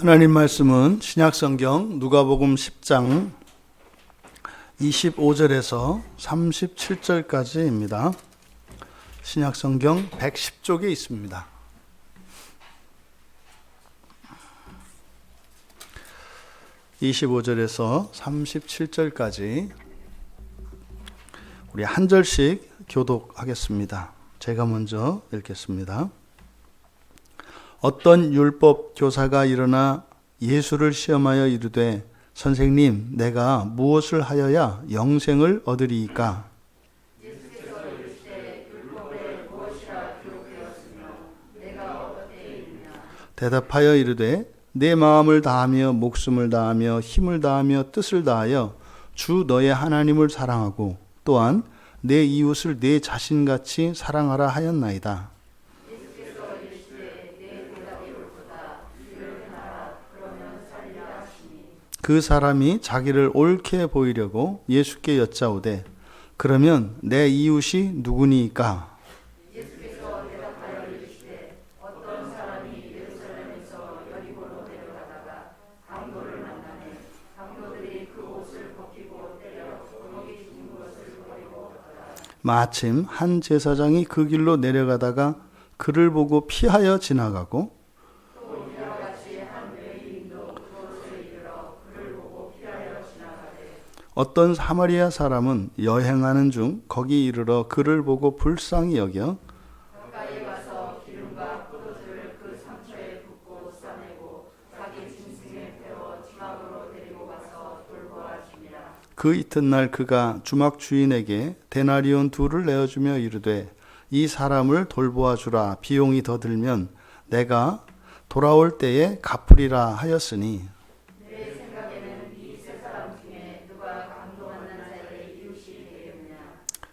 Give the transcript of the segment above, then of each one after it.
하나님 말씀은 신약성경 누가복음 10장 25절에서 37절까지입니다. 신약성경 110쪽에 있습니다. (25절에서) 37절까지 우리 한 절씩 교독하겠습니다. 제가 먼저 읽겠습니다. 어떤 율법 교사가 일어나 예수를 시험하여 이르되 선생님, 내가 무엇을 하여야 영생을 얻으리이까? 예수께서 이르시되 율법에 무엇이라 기록되었으며 내가 어떻게 읽느냐? 대답하여 이르되 내 마음을 다하며 목숨을 다하며 힘을 다하며 뜻을 다하여 주 너의 하나님을 사랑하고 또한 내 이웃을 내 자신같이 사랑하라 하였나이다. 그 사람이 자기를 옳게 보이려고 예수께 여짜오되 그러면 내 이웃이 누구니이까? 예수께서 대답하여 이르시되 어떤 사람이 예루살렘에서 여리고로 내려가다가 강도를 만나매 강도들이 그 옷을 벗기고 때려 거기 죽은 것을 버리고 갔더라. 마침 한 제사장이 그 길로 내려가다가 그를 보고 피하여 지나가고 어떤 사마리아 사람은 여행하는 중 거기 이르러 그를 보고 불쌍히 여겨 가까이 가서 기름과 포도주를 그 상처에 붓고 싸매고 자기 짐승에 태워 지막으로 데리고 가서 돌보아주니라. 그 이튿날 그가 주막 주인에게 데나리온 2를 내어주며 이르되 이 사람을 돌보아주라. 비용이 더 들면 내가 돌아올 때에 갚으리라 하였으니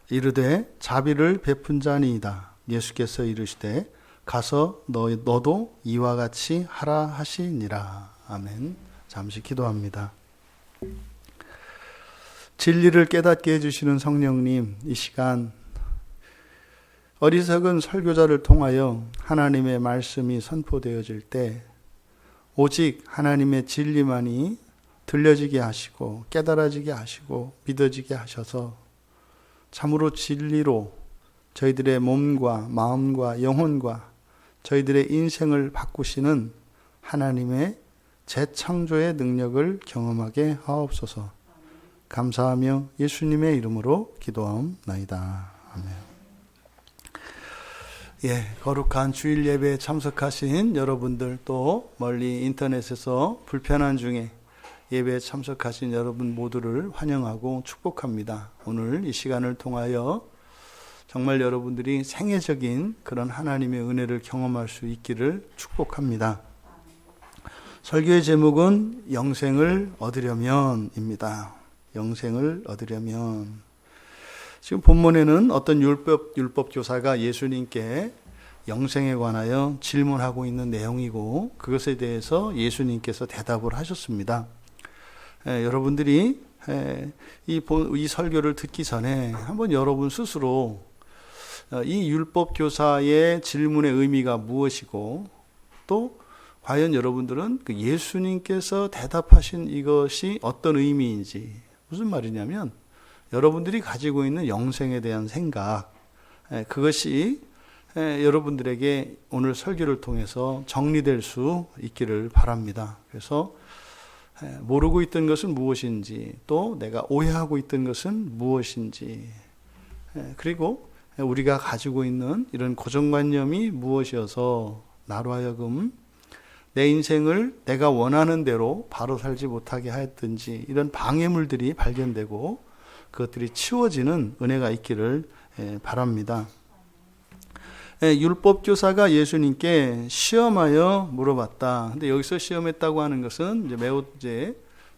이르되 자비를 베푼 자니이다. 예수께서 이르시되 가서 너도 이와 같이 하라 하시니라. 아멘. 잠시 기도합니다. 진리를 깨닫게 해주시는 성령님, 이 시간 어리석은 설교자를 통하여 하나님의 말씀이 선포되어질 때 오직 하나님의 진리만이 들려지게 하시고 깨달아지게 하시고 믿어지게 하셔서 참으로 진리로 저희들의 몸과 마음과 영혼과 저희들의 인생을 바꾸시는 하나님의 재창조의 능력을 경험하게 하옵소서. 감사하며 예수님의 이름으로 기도하옵나이다. 아멘. 거룩한 주일 예배에 참석하신 여러분들, 또 멀리 인터넷에서 불편한 중에 예배에 참석하신 여러분 모두를 환영하고 축복합니다. 오늘 이 시간을 통하여 정말 여러분들이 생애적인 그런 하나님의 은혜를 경험할 수 있기를 축복합니다. 설교의 제목은 영생을 얻으려면입니다. 영생을 얻으려면. 지금 본문에는 어떤 율법 교사가 예수님께 영생에 관하여 질문하고 있는 내용이고 그것에 대해서 예수님께서 대답을 하셨습니다. 여러분들이 이 설교를 듣기 전에 한번 여러분 스스로 이 율법 교사의 질문의 의미가 무엇이고 또 과연 여러분들은 그 예수님께서 대답하신 이것이 어떤 의미인지, 무슨 말이냐면 여러분들이 가지고 있는 영생에 대한 생각, 그것이 여러분들에게 오늘 설교를 통해서 정리될 수 있기를 바랍니다. 그래서 모르고 있던 것은 무엇인지, 또 내가 오해하고 있던 것은 무엇인지, 그리고 우리가 가지고 있는 이런 고정관념이 무엇이어서 나로 하여금 내 인생을 내가 원하는 대로 바로 살지 못하게 하였든지 이런 방해물들이 발견되고 그것들이 치워지는 은혜가 있기를 바랍니다. 율법교사가 예수님께 시험하여 물어봤다. 근데 여기서 시험했다고 하는 것은 이제 매우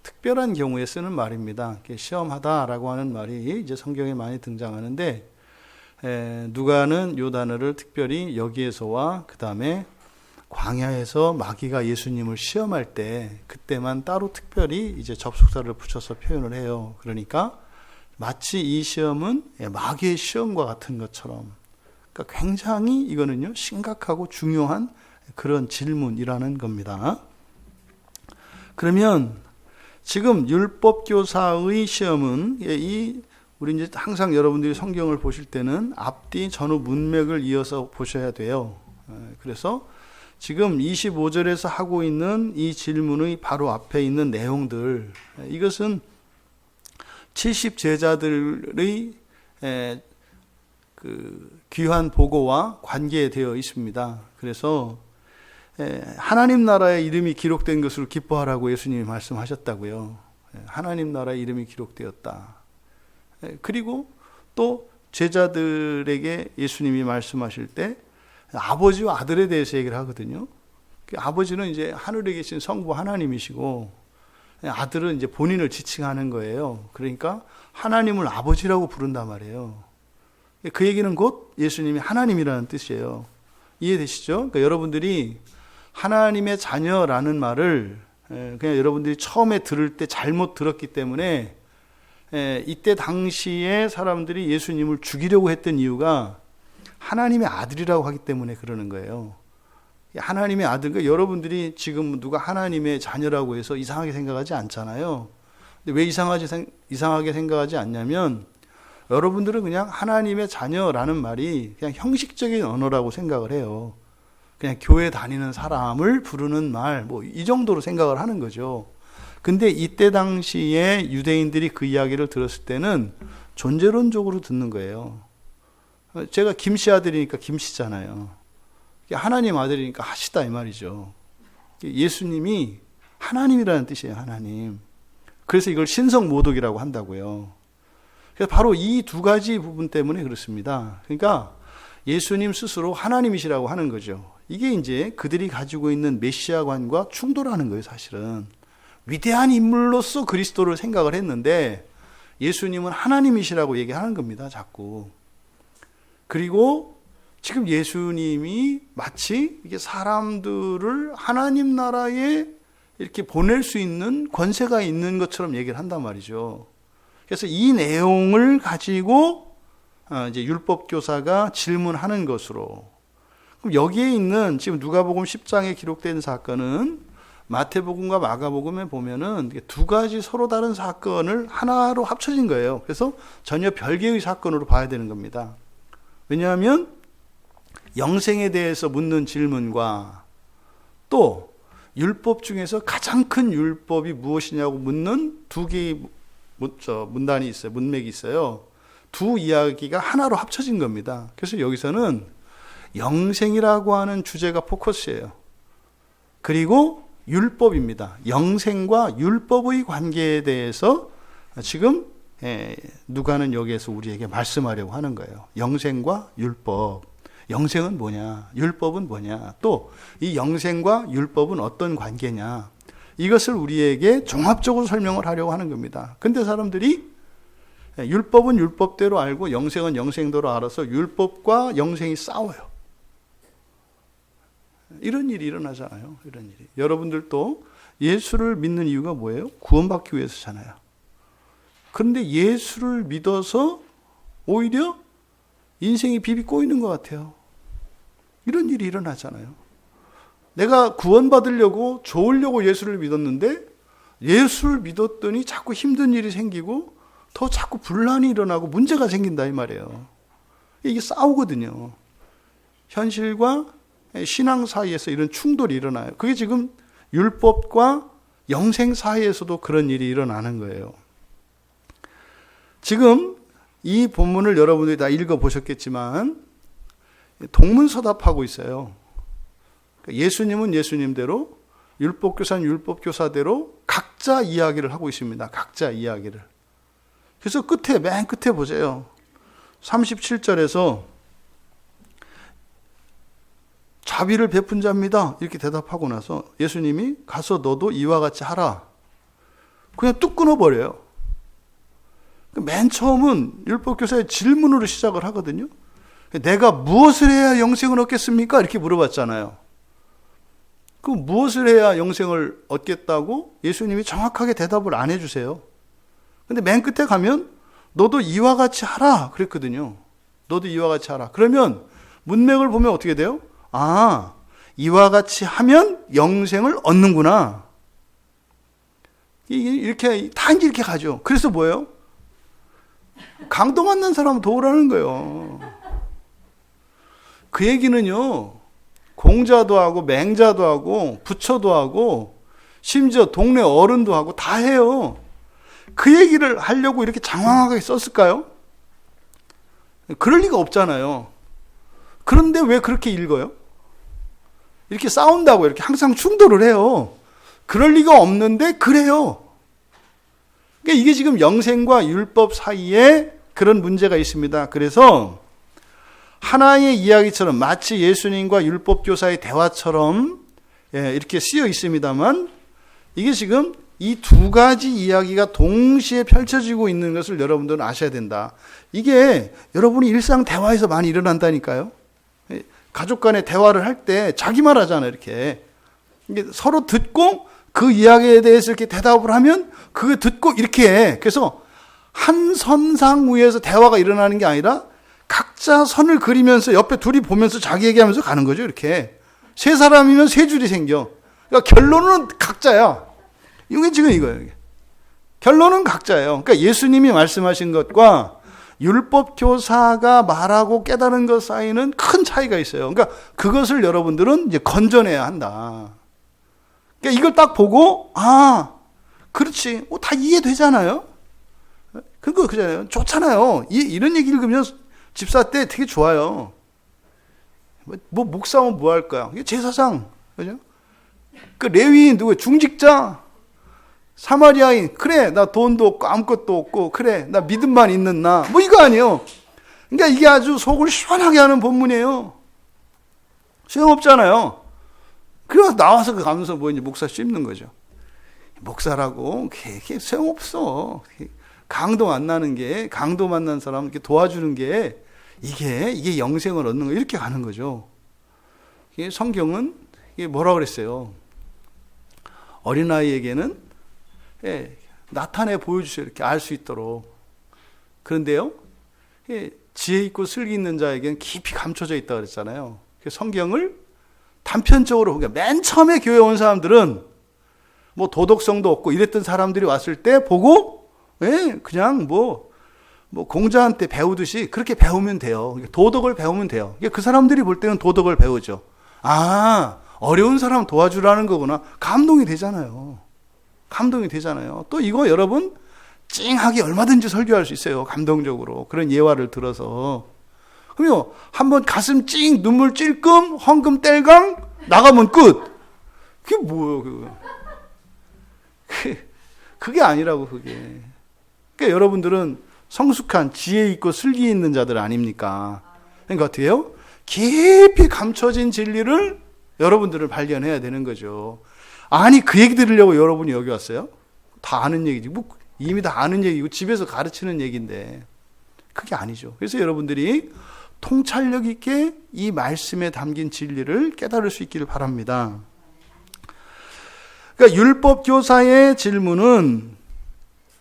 특별한 경우에 쓰는 말입니다. 시험하다라고 하는 말이 이제 성경에 많이 등장하는데, 누가는 이 단어를 특별히 여기에서와 그 다음에 광야에서 마귀가 예수님을 시험할 때 그때만 따로 특별히 이제 접속사를 붙여서 표현을 해요. 그러니까 마치 이 시험은 마귀의 시험과 같은 것처럼, 그러니까 굉장히 이거는요 심각하고 중요한 그런 질문이라는 겁니다. 그러면 지금 율법교사의 시험은 우리 이제 항상 여러분들이 성경을 보실 때는 앞뒤 전후 문맥을 이어서 보셔야 돼요. 그래서 지금 25절에서 하고 있는 이 질문의 바로 앞에 있는 내용들, 이것은 70 제자들의 그 귀한 보고와 관계되어 있습니다. 그래서 하나님 나라의 이름이 기록된 것으로 기뻐하라고 예수님이 말씀하셨다고요. 하나님 나라의 이름이 기록되었다. 그리고 또 제자들에게 예수님이 말씀하실 때 아버지와 아들에 대해서 얘기를 하거든요. 아버지는 이제 하늘에 계신 성부 하나님이시고 아들은 이제 본인을 지칭하는 거예요. 그러니까 하나님을 아버지라고 부른단 말이에요. 그 얘기는 곧 예수님이 하나님이라는 뜻이에요. 이해되시죠? 그러니까 여러분들이 하나님의 자녀라는 말을 그냥 여러분들이 처음에 들을 때 잘못 들었기 때문에 이때 당시에 사람들이 예수님을 죽이려고 했던 이유가 하나님의 아들이라고 하기 때문에 그러는 거예요. 하나님의 아들, 그러니까 여러분들이 지금 누가 하나님의 자녀라고 해서 이상하게 생각하지 않잖아요. 근데 왜 이상하게 생각하지 않냐면 여러분들은 그냥 하나님의 자녀라는 말이 그냥 형식적인 언어라고 생각을 해요. 그냥 교회 다니는 사람을 부르는 말, 뭐 이 정도로 생각을 하는 거죠. 근데 이때 당시에 유대인들이 그 이야기를 들었을 때는 존재론적으로 듣는 거예요. 제가 김씨 아들이니까 김씨잖아요. 하나님 아들이니까 하시다 이 말이죠. 예수님이 하나님이라는 뜻이에요. 하나님. 그래서 이걸 신성모독이라고 한다고요. 그래서 바로 이 두 가지 부분 때문에 그렇습니다. 그러니까 예수님 스스로 하나님이시라고 하는 거죠. 이게 이제 그들이 가지고 있는 메시아관과 충돌하는 거예요. 사실은 위대한 인물로서 그리스도를 생각을 했는데 예수님은 하나님이시라고 얘기하는 겁니다. 자꾸. 그리고 지금 예수님이 마치 이게 사람들을 하나님 나라에 이렇게 보낼 수 있는 권세가 있는 것처럼 얘기를 한단 말이죠. 그래서 이 내용을 가지고 이제 율법교사가 질문하는 것으로, 그럼 여기에 있는 지금 누가복음 10장에 기록된 사건은 마태복음과 마가복음에 보면은 두 가지 서로 다른 사건을 하나로 합쳐진 거예요. 그래서 전혀 별개의 사건으로 봐야 되는 겁니다. 왜냐하면 영생에 대해서 묻는 질문과 또 율법 중에서 가장 큰 율법이 무엇이냐고 묻는 두 개의 문단이 있어요. 문맥이 있어요. 두 이야기가 하나로 합쳐진 겁니다. 그래서 여기서는 영생이라고 하는 주제가 포커스예요. 그리고 율법입니다. 영생과 율법의 관계에 대해서 지금 누가는 여기에서 우리에게 말씀하려고 하는 거예요. 영생과 율법. 영생은 뭐냐? 율법은 뭐냐? 또 이 영생과 율법은 어떤 관계냐? 이것을 우리에게 종합적으로 설명을 하려고 하는 겁니다. 근데 사람들이 율법은 율법대로 알고 영생은 영생대로 알아서 율법과 영생이 싸워요. 이런 일이 일어나잖아요. 이런 일이. 여러분들도 예수를 믿는 이유가 뭐예요? 구원받기 위해서잖아요. 그런데 예수를 믿어서 오히려 인생이 비비 꼬이는 것 같아요. 이런 일이 일어나잖아요. 내가 구원받으려고 좋으려고 예수를 믿었는데 예수를 믿었더니 자꾸 힘든 일이 생기고 더 자꾸 분란이 일어나고 문제가 생긴다 이 말이에요. 이게 싸우거든요. 현실과 신앙 사이에서 이런 충돌이 일어나요. 그게 지금 율법과 영생 사이에서도 그런 일이 일어나는 거예요. 지금 이 본문을 여러분들이 다 읽어보셨겠지만 동문서답하고 있어요. 예수님은 예수님대로, 율법교사는 율법교사대로 각자 이야기를 하고 있습니다. 각자 이야기를. 그래서 맨 끝에 보세요. 37절에서 자비를 베푼 자입니다. 이렇게 대답하고 나서 예수님이 가서 너도 이와 같이 하라. 그냥 뚝 끊어버려요. 맨 처음은 율법교사의 질문으로 시작을 하거든요. 내가 무엇을 해야 영생을 얻겠습니까? 이렇게 물어봤잖아요. 그럼 무엇을 해야 영생을 얻겠다고 예수님이 정확하게 대답을 안 해주세요. 근데 맨 끝에 가면 너도 이와 같이 하라 그랬거든요. 너도 이와 같이 하라. 그러면 문맥을 보면 어떻게 돼요? 아, 이와 같이 하면 영생을 얻는구나. 이렇게 단지 이렇게 가죠. 그래서 뭐예요? 강도 만난 사람 도우라는 거예요. 그 얘기는요, 공자도 하고 맹자도 하고 부처도 하고 심지어 동네 어른도 하고 다 해요. 그 얘기를 하려고 이렇게 장황하게 썼을까요? 그럴 리가 없잖아요. 그런데 왜 그렇게 읽어요? 이렇게 싸운다고 이렇게 항상 충돌을 해요. 그럴 리가 없는데 그래요. 그러니까 이게 지금 영생과 율법 사이에 그런 문제가 있습니다. 그래서 하나의 이야기처럼 마치 예수님과 율법교사의 대화처럼 이렇게 쓰여 있습니다만 이게 지금 이 두 가지 이야기가 동시에 펼쳐지고 있는 것을 여러분들은 아셔야 된다. 이게 여러분이 일상 대화에서 많이 일어난다니까요. 가족 간의 대화를 할 때 자기 말 하잖아요. 이렇게 서로 듣고 그 이야기에 대해서 이렇게 대답을 하면 그거 듣고 이렇게 해. 그래서 한 선상 위에서 대화가 일어나는 게 아니라 각자 선을 그리면서 옆에 둘이 보면서 자기 얘기하면서 가는 거죠. 이렇게 세 사람이면 세 줄이 생겨. 그러니까 결론은 각자야. 이게 지금 이거예요. 결론은 각자예요. 그러니까 예수님이 말씀하신 것과 율법 교사가 말하고 깨달은 것 사이는 큰 차이가 있어요. 그러니까 그것을 여러분들은 이제 건져내야 한다. 그러니까 이걸 딱 보고 그렇지. 다 이해되잖아요. 그잖아요. 좋잖아요. 이런 얘기 읽으면 집사 때 되게 좋아요. 뭐 목사면 뭐 할 거야? 이게 제사장, 그죠? 그 레위인 누구? 중직자, 사마리아인. 그래, 나 돈도 없고 아무것도 없고 그래, 나 믿음만 있는 나. 뭐 이거 아니에요. 그러니까 이게 아주 속을 시원하게 하는 본문이에요. 소용없잖아요. 그래서 나와서 그 가면서 뭐 이제 목사 씹는 거죠. 목사라고 그게 소용없어. 강도 만나는 게, 강도 만난 사람 이렇게 도와주는 게 이게 영생을 얻는 거, 이렇게 가는 거죠. 이게 성경은 이게 뭐라 그랬어요? 어린아이에게는 나타내 보여주세요. 이렇게 알 수 있도록. 그런데요, 지혜 있고 슬기 있는 자에게는 깊이 감춰져 있다 그랬잖아요. 성경을 단편적으로 보니까 맨 처음에 교회 온 사람들은 뭐 도덕성도 없고 이랬던 사람들이 왔을 때 보고 그냥 뭐 공자한테 배우듯이 그렇게 배우면 돼요. 도덕을 배우면 돼요. 그 사람들이 볼 때는 도덕을 배우죠. 어려운 사람 도와주라는 거구나. 감동이 되잖아요. 감동이 되잖아요. 또 이거 여러분 찡하게 얼마든지 설교할 수 있어요. 감동적으로. 그런 예화를 들어서. 그럼요. 한번 가슴 찡, 눈물 찔끔, 헝금 뗄강, 나가면 끝. 그게 뭐예요, 그거. 그게 아니라고, 그게. 그러니까 여러분들은 성숙한 지혜 있고 슬기 있는 자들 아닙니까? 그러니까 어떻게 해요? 깊이 감춰진 진리를 여러분들을 발견해야 되는 거죠. 아니, 그 얘기 들으려고 여러분이 여기 왔어요? 다 아는 얘기지. 뭐 이미 다 아는 얘기고 집에서 가르치는 얘기인데 그게 아니죠. 그래서 여러분들이 통찰력 있게 이 말씀에 담긴 진리를 깨달을 수 있기를 바랍니다. 그러니까 율법 교사의 질문은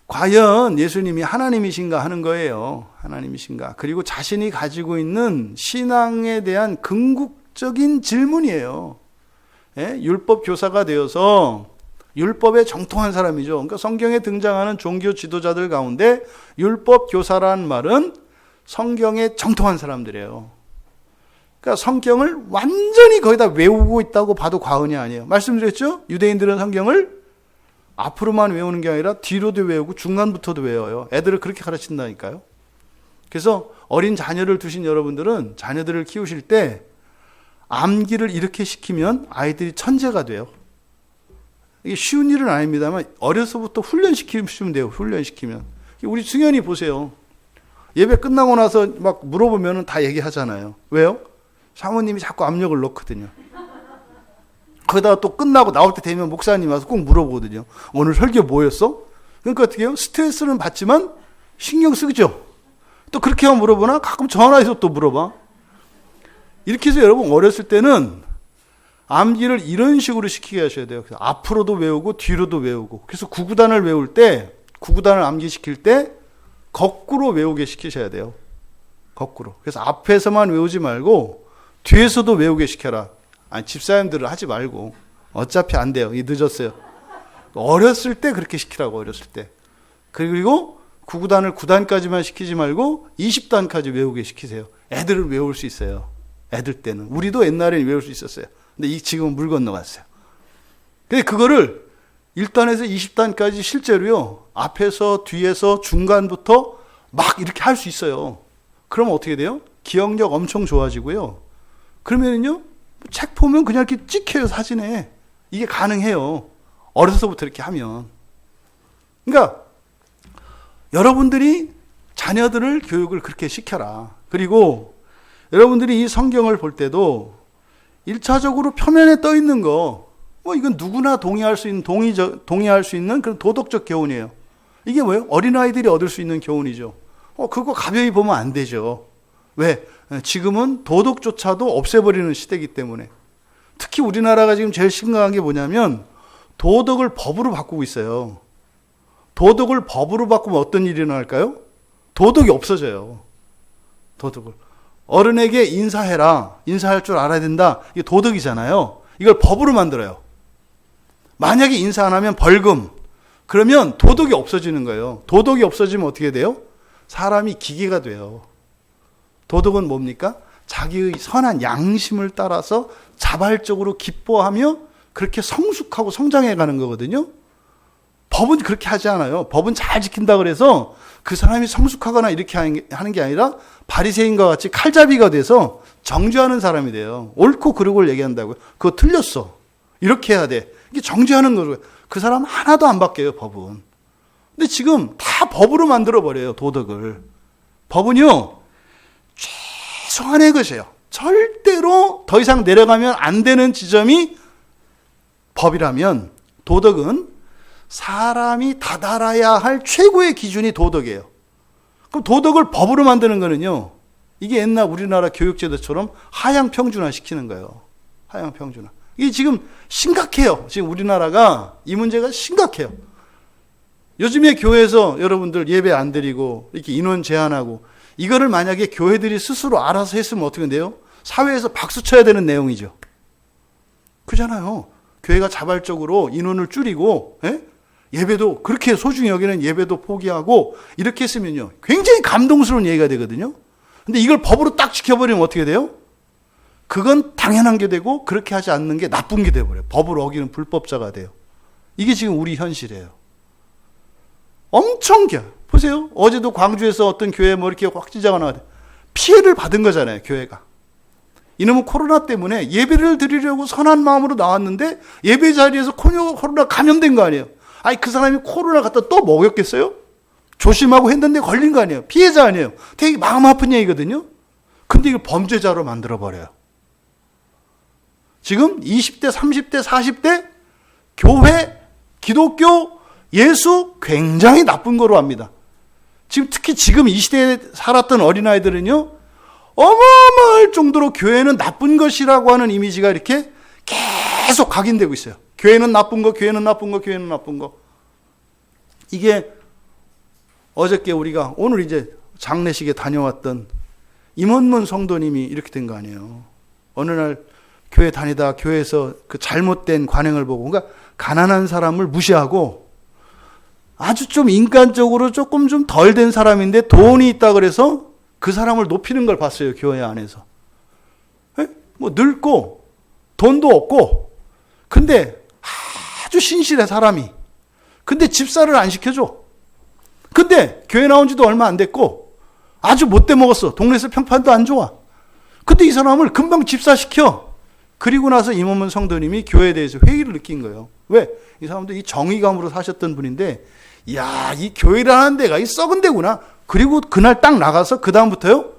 과연 예수님이 하나님이신가 하는 거예요. 하나님이신가. 그리고 자신이 가지고 있는 신앙에 대한 궁극적인 질문이에요. 율법 교사가 되어서 율법에 정통한 사람이죠. 그러니까 성경에 등장하는 종교 지도자들 가운데 율법 교사라는 말은 성경에 정통한 사람들이에요. 그러니까 성경을 완전히 거의 다 외우고 있다고 봐도 과언이 아니에요. 말씀드렸죠? 유대인들은 성경을 앞으로만 외우는 게 아니라 뒤로도 외우고 중간부터도 외워요. 애들을 그렇게 가르친다니까요. 그래서 어린 자녀를 두신 여러분들은 자녀들을 키우실 때 암기를 이렇게 시키면 아이들이 천재가 돼요. 이게 쉬운 일은 아닙니다만 어려서부터 훈련시키면 돼요. 훈련시키면. 우리 승현이 보세요. 예배 끝나고 나서 막 물어보면 다 얘기하잖아요. 왜요? 사모님이 자꾸 압력을 넣거든요. 거기다가 또 끝나고 나올 때 되면 목사님 와서 꼭 물어보거든요. 오늘 설교 뭐였어? 그러니까 어떻게 해요? 스트레스는 받지만 신경 쓰죠. 또 그렇게 하면 물어보나? 가끔 전화해서 또 물어봐. 이렇게 해서 여러분 어렸을 때는 암기를 이런 식으로 시키게 하셔야 돼요. 그래서 앞으로도 외우고 뒤로도 외우고. 그래서 구구단을 외울 때, 구구단을 암기시킬 때 거꾸로 외우게 시키셔야 돼요. 거꾸로. 그래서 앞에서만 외우지 말고 뒤에서도 외우게 시켜라. 아니, 집사님들은 하지 말고. 어차피 안 돼요. 늦었어요. 어렸을 때 그렇게 시키라고, 어렸을 때. 그리고 구구단을 9단까지만 시키지 말고 20단까지 외우게 시키세요. 애들은 외울 수 있어요. 애들 때는. 우리도 옛날에는 외울 수 있었어요. 근데 지금은 물 건너갔어요. 근데 그거를 1단에서 20단까지 실제로요, 앞에서, 뒤에서, 중간부터 막 이렇게 할 수 있어요. 그러면 어떻게 돼요? 기억력 엄청 좋아지고요. 그러면은요, 책 보면 그냥 이렇게 찍혀요, 사진에. 이게 가능해요. 어려서부터 이렇게 하면. 그러니까, 여러분들이 자녀들을 교육을 그렇게 시켜라. 그리고 여러분들이 이 성경을 볼 때도 1차적으로 표면에 떠 있는 거, 이건 누구나 동의할 수 있는 그런 도덕적 교훈이에요. 이게 뭐예요? 어린아이들이 얻을 수 있는 교훈이죠. 그거 가벼이 보면 안 되죠. 왜? 지금은 도덕조차도 없애버리는 시대이기 때문에. 특히 우리나라가 지금 제일 심각한 게 뭐냐면 도덕을 법으로 바꾸고 있어요. 도덕을 법으로 바꾸면 어떤 일이 일어날까요? 도덕이 없어져요. 도덕을. 어른에게 인사해라. 인사할 줄 알아야 된다. 이게 도덕이잖아요. 이걸 법으로 만들어요. 만약에 인사 안 하면 벌금. 그러면 도덕이 없어지는 거예요. 도덕이 없어지면 어떻게 돼요? 사람이 기계가 돼요. 도덕은 뭡니까? 자기의 선한 양심을 따라서 자발적으로 기뻐하며 그렇게 성숙하고 성장해 가는 거거든요. 법은 그렇게 하지 않아요. 법은 잘 지킨다 그래서 그 사람이 성숙하거나 이렇게 하는 게 아니라 바리새인과 같이 칼잡이가 돼서 정죄하는 사람이 돼요. 옳고 그르고를 얘기한다고요. 그거 틀렸어. 이렇게 해야 돼. 이게 정죄하는 거죠. 그 사람 하나도 안 바뀌어요, 법은. 근데 지금 다 법으로 만들어버려요, 도덕을. 법은요, 최소한의 것이에요. 절대로 더 이상 내려가면 안 되는 지점이 법이라면 도덕은 사람이 다다라야 할 최고의 기준이 도덕이에요. 그럼 도덕을 법으로 만드는 거는요, 이게 옛날 우리나라 교육제도처럼 하향평준화 시키는 거예요. 하향평준화. 이게 지금 심각해요. 지금 우리나라가 이 문제가 심각해요. 요즘에 교회에서 여러분들 예배 안 드리고 이렇게 인원 제한하고 이거를 만약에 교회들이 스스로 알아서 했으면 어떻게 돼요? 사회에서 박수 쳐야 되는 내용이죠. 그잖아요. 교회가 자발적으로 인원을 줄이고 예배도 그렇게 소중히 여기는 예배도 포기하고 이렇게 했으면요, 굉장히 감동스러운 얘기가 되거든요. 근데 이걸 법으로 딱 지켜버리면 어떻게 돼요? 그건 당연한 게 되고 그렇게 하지 않는 게 나쁜 게 돼버려요. 법을 어기는 불법자가 돼요. 이게 지금 우리 현실이에요. 엄청 보세요. 어제도 광주에서 어떤 교회에 이렇게 확진자가 나왔는데 피해를 받은 거잖아요, 교회가. 이놈은 코로나 때문에 예배를 드리려고 선한 마음으로 나왔는데 예배 자리에서 코로나 감염된 거 아니에요. 아니, 그 사람이 코로나 갖다 또 먹였겠어요? 조심하고 했는데 걸린 거 아니에요. 피해자 아니에요. 되게 마음 아픈 얘기거든요. 근데 이걸 범죄자로 만들어버려요. 지금 20대, 30대, 40대 교회, 기독교, 예수 굉장히 나쁜 거로 합니다. 지금 특히 지금 이 시대에 살았던 어린아이들은요, 어마어마할 정도로 교회는 나쁜 것이라고 하는 이미지가 이렇게 계속 각인되고 있어요. 교회는 나쁜 거, 교회는 나쁜 거, 교회는 나쁜 거. 이게 어저께 우리가 오늘 이제 장례식에 다녀왔던 임원문 성도님이 이렇게 된 거 아니에요. 어느 날 교회 다니다 교회에서 그 잘못된 관행을 보고, 그러니까 가난한 사람을 무시하고 아주 좀 인간적으로 조금 좀 덜 된 사람인데 돈이 있다 그래서 그 사람을 높이는 걸 봤어요, 교회 안에서. 늙고 돈도 없고 근데 아주 신실해, 사람이. 근데 집사를 안 시켜줘. 근데 교회 나온 지도 얼마 안 됐고 아주 못돼 먹었어. 동네에서 평판도 안 좋아. 근데 이 사람을 금방 집사시켜. 그리고 나서 임원문 성도님이 교회에 대해서 회의를 느낀 거예요. 왜? 이 사람도 이 정의감으로 사셨던 분인데, 야, 이 교회라는 데가 이 썩은 데구나. 그리고 그날 딱 나가서 그 다음부터요,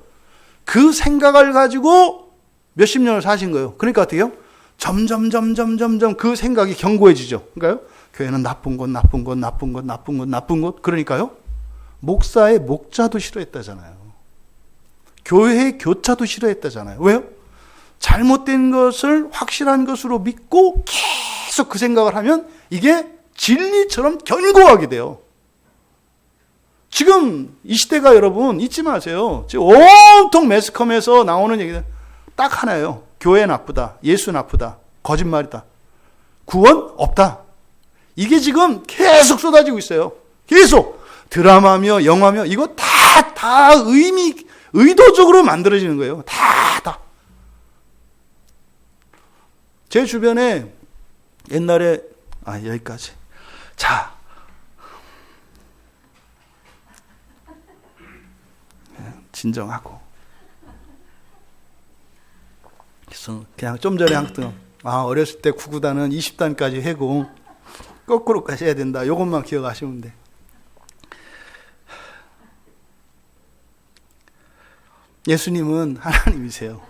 그 생각을 가지고 몇십 년을 사신 거예요. 그러니까 어떻게 해요? 점점 그 생각이 견고해지죠. 그러니까요, 교회는 나쁜 곳, 나쁜 곳, 나쁜 곳, 나쁜 곳, 나쁜 곳. 그러니까요, 목사의 목자도 싫어했다잖아요. 교회의 교차도 싫어했다잖아요. 왜요? 잘못된 것을 확실한 것으로 믿고 계속 그 생각을 하면 이게 진리처럼 견고하게 돼요. 지금 이 시대가 여러분 잊지 마세요. 지금 온통 매스컴에서 나오는 얘기는 딱 하나예요. 교회 나쁘다. 예수 나쁘다. 거짓말이다. 구원 없다. 이게 지금 계속 쏟아지고 있어요. 계속 드라마며 영화며 이거 다 의도적으로 만들어지는 거예요. 다. 제 주변에 옛날에 여기까지. 자, 진정하고. 그래서 그냥 좀 전에 어렸을 때 9구단은 20단까지 해고 거꾸로까지 해야 된다. 이것만 기억하시면 돼. 예수님은 하나님이세요.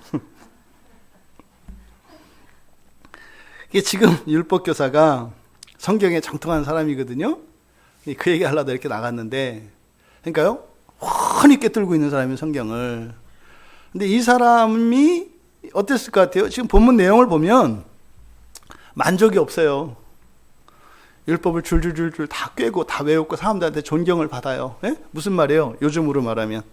이게 지금 율법교사가 성경에 정통한 사람이거든요. 그 얘기 하려다 이렇게 나갔는데, 그러니까요, 훤히 꿰뚫고 있는 사람이 성경을. 근데 이 사람이 어땠을 것 같아요? 지금 본문 내용을 보면 만족이 없어요. 율법을 줄줄줄줄 다 꿰고 다 외우고 사람들한테 존경을 받아요. 예? 무슨 말이에요? 요즘으로 말하면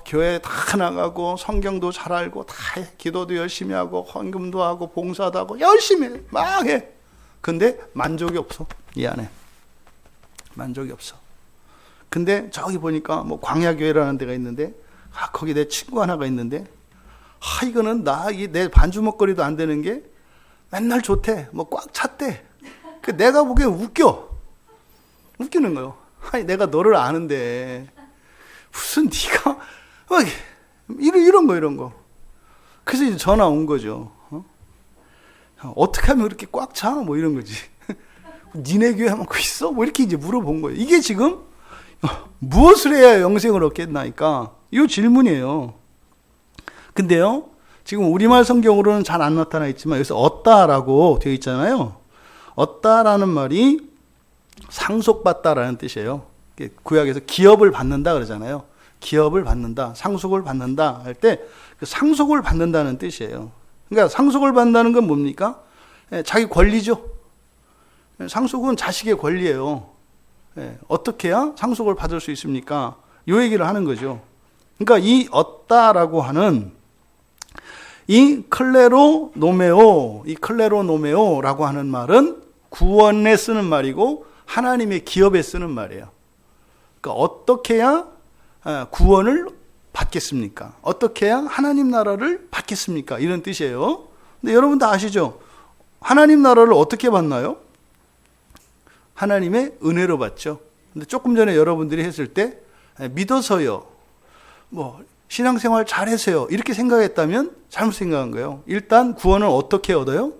교회 다 나가고 성경도 잘 알고 다 해. 기도도 열심히 하고 헌금도 하고 봉사도 하고 열심히 해. 막 해. 근데 만족이 없어. 이 안에 만족이 없어. 근데 저기 보니까 광야교회라는 데가 있는데 거기 내 친구 하나가 있는데 이거는 내 반주먹거리도 안 되는 게 맨날 좋대. 꽉 찼대. 내가 보기엔 웃기는 거예요. 내가 너를 아는데 무슨 네가 이런 거. 그래서 이제 전화 온 거죠. 어떻게 하면 그렇게 꽉 차? 이런 거지. 니네 교회 하면 있어? 이렇게 이제 물어본 거예요. 이게 지금 무엇을 해야 영생을 얻겠나니까 이 질문이에요. 근데요, 지금 우리말 성경으로는 잘 안 나타나 있지만 여기서 얻다라고 되어 있잖아요. 얻다라는 말이 상속받다라는 뜻이에요. 구약에서 기업을 받는다 그러잖아요. 기업을 받는다, 상속을 받는다 할 때 그 상속을 받는다는 뜻이에요. 그러니까 상속을 받는다는 건 뭡니까? 자기 권리죠. 상속은 자식의 권리예요. 어떻게 해야 상속을 받을 수 있습니까? 이 얘기를 하는 거죠. 그러니까 이 얻다라고 하는 이 클레로노메오라고 하는 말은 구원에 쓰는 말이고 하나님의 기업에 쓰는 말이에요. 그러니까 어떻게 해야 구원을 받겠습니까? 어떻게 해야 하나님 나라를 받겠습니까? 이런 뜻이에요. 근데 여러분 다 아시죠? 하나님 나라를 어떻게 받나요? 하나님의 은혜로 받죠. 근데 조금 전에 여러분들이 했을 때 믿어서요. 신앙생활 잘해서요. 이렇게 생각했다면 잘못 생각한 거예요. 일단 구원을 어떻게 얻어요?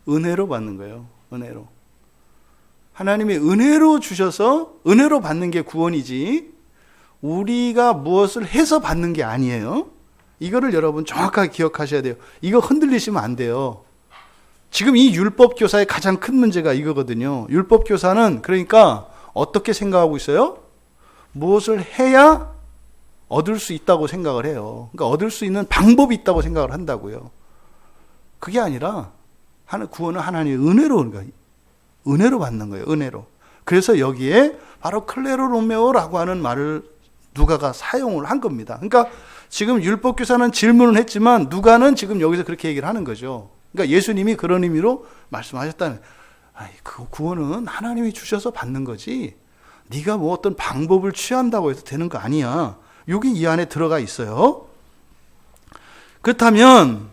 은혜로 받는 거예요. 은혜로. 하나님의 은혜로 주셔서 은혜로 받는 게 구원이지 우리가 무엇을 해서 받는 게 아니에요. 이거를 여러분 정확하게 기억하셔야 돼요. 이거 흔들리시면 안 돼요. 지금 이 율법교사의 가장 큰 문제가 이거거든요. 율법교사는 그러니까 어떻게 생각하고 있어요? 무엇을 해야 얻을 수 있다고 생각을 해요. 그러니까 얻을 수 있는 방법이 있다고 생각을 한다고요. 그게 아니라 구원은 하나님의 은혜로 받는 거예요. 은혜로. 그래서 여기에 바로 클레로노메오라고 하는 말을 누가가 사용을 한 겁니다. 그러니까 지금 율법교사는 질문을 했지만 누가는 지금 여기서 그렇게 얘기를 하는 거죠. 그러니까 예수님이 그런 의미로 말씀하셨다는, 그 구원은 하나님이 주셔서 받는 거지 네가 어떤 방법을 취한다고 해서 되는 거 아니야. 여기 이 안에 들어가 있어요. 그렇다면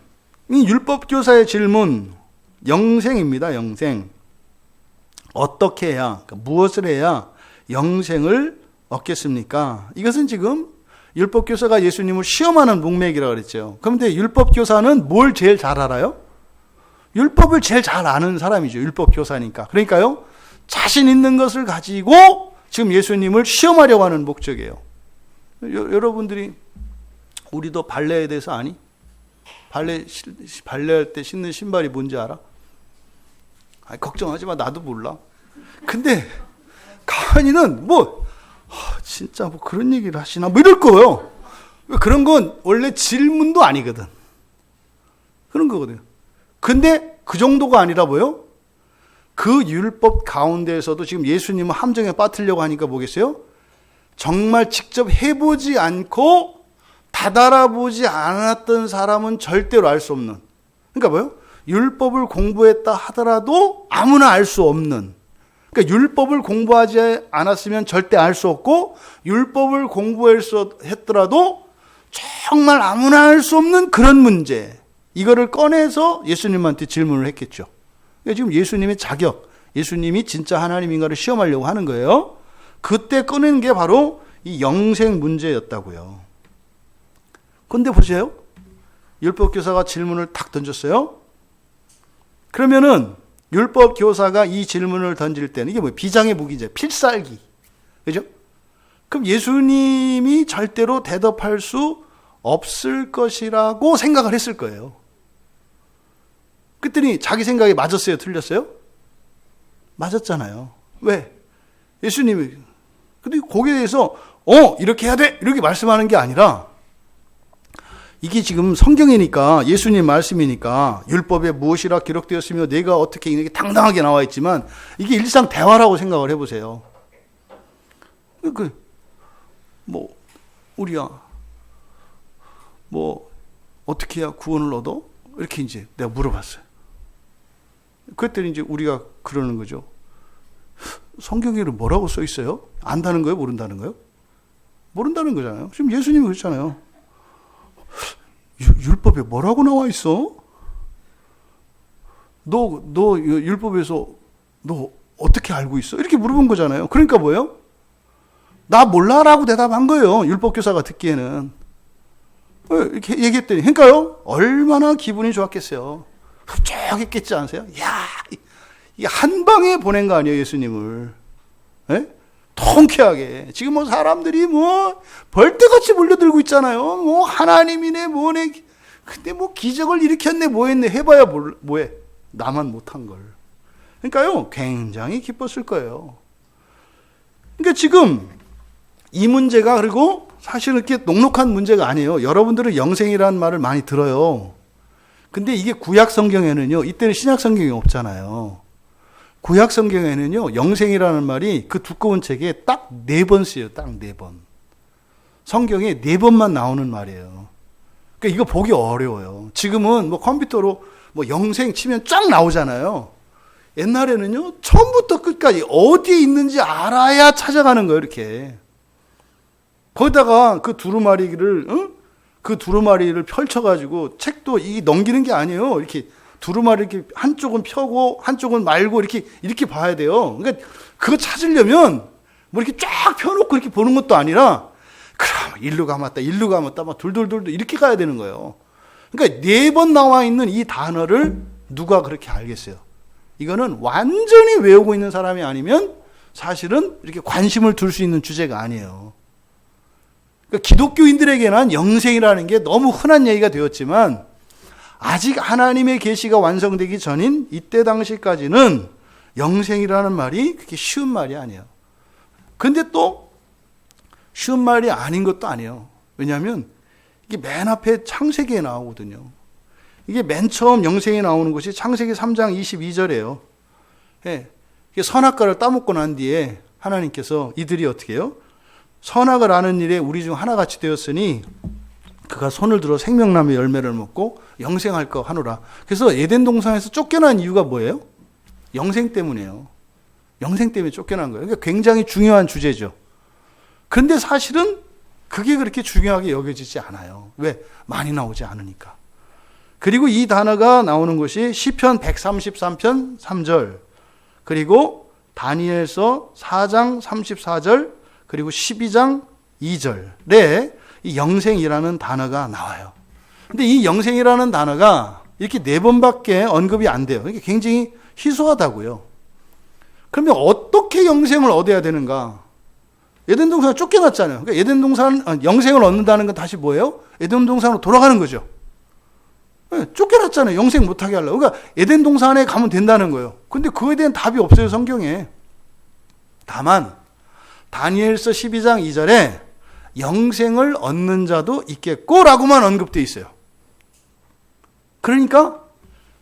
이 율법교사의 질문, 영생입니다. 영생. 어떻게 해야, 무엇을 해야 영생을 얻겠습니까? 이것은 지금 율법교사가 예수님을 시험하는 문맥이라고 그랬죠. 그런데 율법교사는 뭘 제일 잘 알아요? 율법을 제일 잘 아는 사람이죠. 율법교사니까. 그러니까요, 자신 있는 것을 가지고 지금 예수님을 시험하려고 하는 목적이에요. 여러분들이 우리도 발레에 대해서 아니? 발레할 때 신는 신발이 뭔지 알아? 걱정하지 마. 나도 몰라. 근데 가만히는 진짜 그런 얘기를 하시나 이럴 거예요. 그런 건 원래 질문도 아니거든. 그런 거거든요. 근데 그 정도가 아니라 그 율법 가운데에서도 지금 예수님은 함정에 빠뜨리려고 하니까 뭐겠어요? 정말 직접 해보지 않고 다달아보지 않았던 사람은 절대로 알 수 없는. 그러니까 율법을 공부했다 하더라도 아무나 알 수 없는, 그러니까 율법을 공부하지 않았으면 절대 알 수 없고, 율법을 공부했더라도 정말 아무나 알 수 없는 그런 문제, 이거를 꺼내서 예수님한테 질문을 했겠죠. 그러니까 지금 예수님의 자격, 예수님이 진짜 하나님인가를 시험하려고 하는 거예요. 그때 꺼낸 게 바로 이 영생 문제였다고요. 근데 보세요. 율법 교사가 질문을 탁 던졌어요. 그러면은 율법 교사가 이 질문을 던질 때는 이게 뭐 비장의 무기죠. 필살기. 그죠? 그럼 예수님이 절대로 대답할 수 없을 것이라고 생각을 했을 거예요. 그랬더니 자기 생각이 맞았어요? 틀렸어요? 맞았잖아요. 왜? 예수님이. 근데 거기에 대해서 이렇게 해야 돼! 이렇게 말씀하는 게 아니라, 이게 지금 성경이니까, 예수님 말씀이니까, 율법에 무엇이라 기록되었으며 내가 어떻게 이렇게 당당하게 나와 있지만, 이게 일상 대화라고 생각을 해보세요. 우리야, 어떻게 해야 구원을 얻어? 이렇게 이제 내가 물어봤어요. 그랬더니 이제 우리가 그러는 거죠. 성경에는 뭐라고 써 있어요? 안다는 거예요? 모른다는 거예요? 모른다는 거잖아요. 지금 예수님이 그랬잖아요. 율법에 뭐라고 나와 있어? 너 율법에서 너 어떻게 알고 있어? 이렇게 물어본 거잖아요. 그러니까 뭐예요? 나 몰라라고 대답한 거예요. 율법교사가 듣기에는. 이렇게 얘기했더니, 그러니까요, 얼마나 기분이 좋았겠어요. 훌쩍했겠지 않으세요? 야, 이 한 방에 보낸 거 아니에요, 예수님을. 예? 통쾌하게. 지금 뭐 사람들이 벌떼같이 몰려들고 있잖아요. 하나님이네, 뭐네. 근데 기적을 일으켰네, 뭐했네. 해봐야 뭐해. 나만 못한 걸. 그러니까요, 굉장히 기뻤을 거예요. 그러니까 지금 이 문제가, 그리고 사실 이렇게 녹록한 문제가 아니에요. 여러분들은 영생이라는 말을 많이 들어요. 근데 이게 구약 성경에는요, 이때는 신약 성경이 없잖아요. 구약 성경에는요, 영생이라는 말이 그 두꺼운 책에 딱 4번 쓰여요. 딱 4번. 성경에 4번만 나오는 말이에요. 그러니까 이거 보기 어려워요. 지금은 컴퓨터로 영생 치면 쫙 나오잖아요. 옛날에는요, 처음부터 끝까지 어디에 있는지 알아야 찾아가는 거예요, 이렇게. 거기다가 그 두루마리를 펼쳐가지고, 책도 넘기는 게 아니에요. 이렇게 두루마리 이렇게 한쪽은 펴고 한쪽은 말고 이렇게 봐야 돼요. 그러니까 그거 찾으려면 이렇게 쫙 펴놓고 이렇게 보는 것도 아니라, 그럼 일로 감았다 막 둘둘둘 이렇게 가야 되는 거예요. 그러니까 4번 나와 있는 이 단어를 누가 그렇게 알겠어요? 이거는 완전히 외우고 있는 사람이 아니면 사실은 이렇게 관심을 둘 수 있는 주제가 아니에요. 그러니까 기독교인들에게는 영생이라는 게 너무 흔한 얘기가 되었지만, 아직 하나님의 계시가 완성되기 전인 이때 당시까지는 영생이라는 말이 그렇게 쉬운 말이 아니에요. 근데 또 쉬운 말이 아닌 것도 아니에요. 왜냐하면 이게 맨 앞에 창세기에 나오거든요. 이게 맨 처음 영생이 나오는 것이 창세기 3장 22절이에요. 선악과를 따먹고 난 뒤에 하나님께서 이들이 어떻게 해요? 선악을 아는 일에 우리 중 하나같이 되었으니 그가 손을 들어 생명나무의 열매를 먹고 영생할 거 하노라. 그래서 에덴 동산에서 쫓겨난 이유가 뭐예요? 영생 때문이에요. 영생 때문에 쫓겨난 거예요. 그러니까 굉장히 중요한 주제죠. 그런데 사실은 그게 그렇게 중요하게 여겨지지 않아요. 왜? 많이 나오지 않으니까. 그리고 이 단어가 나오는 것이 시편 133편 3절, 그리고 다니엘서 4장 34절, 그리고 12장 2절에 이 영생이라는 단어가 나와요. 근데 이 영생이라는 단어가 이렇게 4번밖에 언급이 안 돼요. 이게 굉장히 희소하다고요. 그러면 어떻게 영생을 얻어야 되는가? 에덴 동산을 쫓겨났잖아요. 그러니까 에덴 동산, 영생을 얻는다는 건 다시 뭐예요? 에덴 동산으로 돌아가는 거죠. 쫓겨났잖아요. 영생 못하게 하려고. 그러니까 에덴 동산에 가면 된다는 거예요. 근데 그거에 대한 답이 없어요, 성경에. 다만 다니엘서 12장 2절에 영생을 얻는 자도 있겠고라고만 언급되어 있어요. 그러니까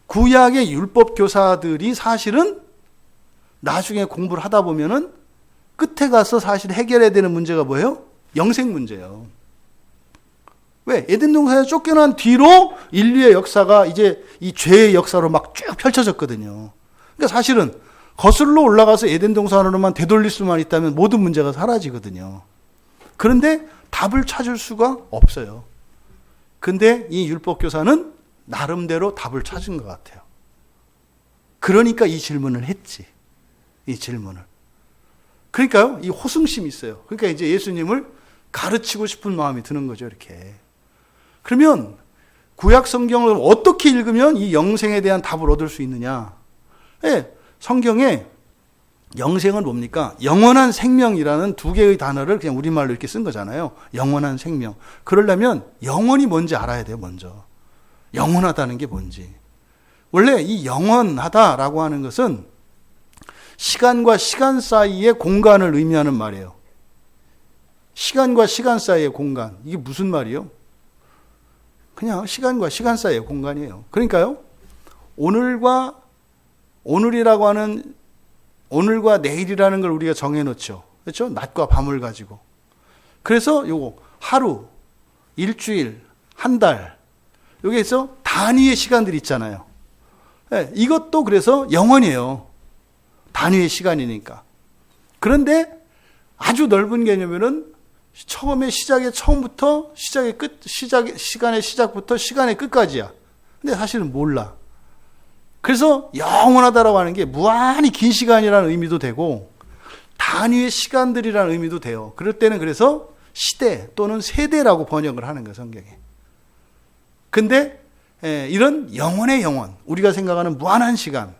구약의 율법 교사들이 사실은 나중에 공부를 하다 보면은 끝에 가서 사실 해결해야 되는 문제가 뭐예요? 영생 문제예요. 왜? 에덴 동산에 쫓겨난 뒤로 인류의 역사가 이제 이 죄의 역사로 막 쭉 펼쳐졌거든요. 그러니까 사실은 거슬러 올라가서 에덴 동산으로만 되돌릴 수만 있다면 모든 문제가 사라지거든요. 그런데 답을 찾을 수가 없어요. 근데 이 율법교사는 나름대로 답을 찾은 것 같아요. 그러니까 이 질문을 했지. 이 질문을. 그러니까요, 이 호승심이 있어요. 그러니까 이제 예수님을 가르치고 싶은 마음이 드는 거죠, 이렇게. 그러면 구약 성경을 어떻게 읽으면 이 영생에 대한 답을 얻을 수 있느냐? 예, 성경에 영생은 뭡니까? 영원한 생명이라는 두 개의 단어를 그냥 우리말로 이렇게 쓴 거잖아요. 영원한 생명. 그러려면 영원이 뭔지 알아야 돼요, 먼저. 영원하다는 게 뭔지. 원래 이 영원하다라고 하는 것은 시간과 시간 사이의 공간을 의미하는 말이에요. 시간과 시간 사이의 공간. 이게 무슨 말이에요? 그냥 시간과 시간 사이의 공간이에요. 그러니까요, 오늘이라고 하는 오늘과 내일이라는 걸 우리가 정해놓죠. 그렇죠? 낮과 밤을 가지고. 그래서 요거 하루, 일주일, 한 달, 여기에서 단위의 시간들이 있잖아요. 네, 이것도 그래서 영원이에요. 단위의 시간이니까. 그런데 아주 넓은 개념에는 처음부터 시간의 시작부터 시간의 끝까지야. 근데 사실은 몰라. 그래서 영원하다라고 하는 게 무한히 긴 시간이라는 의미도 되고 단위의 시간들이라는 의미도 돼요. 그럴 때는 그래서 시대 또는 세대라고 번역을 하는 거예요, 성경에. 근데 이런 영원의 영원, 우리가 생각하는 무한한 시간,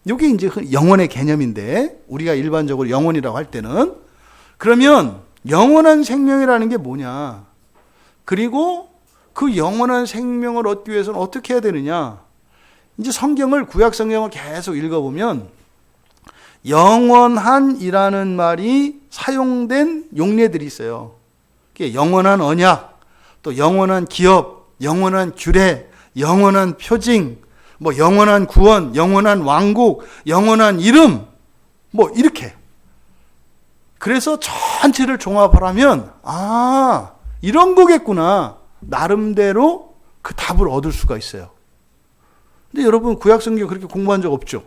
이게 이제 영원의 개념인데 우리가 일반적으로 영원이라고 할 때는 그러면 영원한 생명이라는 게 뭐냐? 그리고 그 영원한 생명을 얻기 위해서는 어떻게 해야 되느냐? 이제 구약 성경을 계속 읽어보면 영원한이라는 말이 사용된 용례들이 있어요. 영원한 언약, 또 영원한 기업, 영원한 규례, 영원한 표징, 뭐 영원한 구원, 영원한 왕국, 영원한 이름, 뭐 이렇게. 그래서 전체를 종합하라면 이런 거겠구나. 나름대로 그 답을 얻을 수가 있어요. 근데 여러분 구약 성경 그렇게 공부한 적 없죠?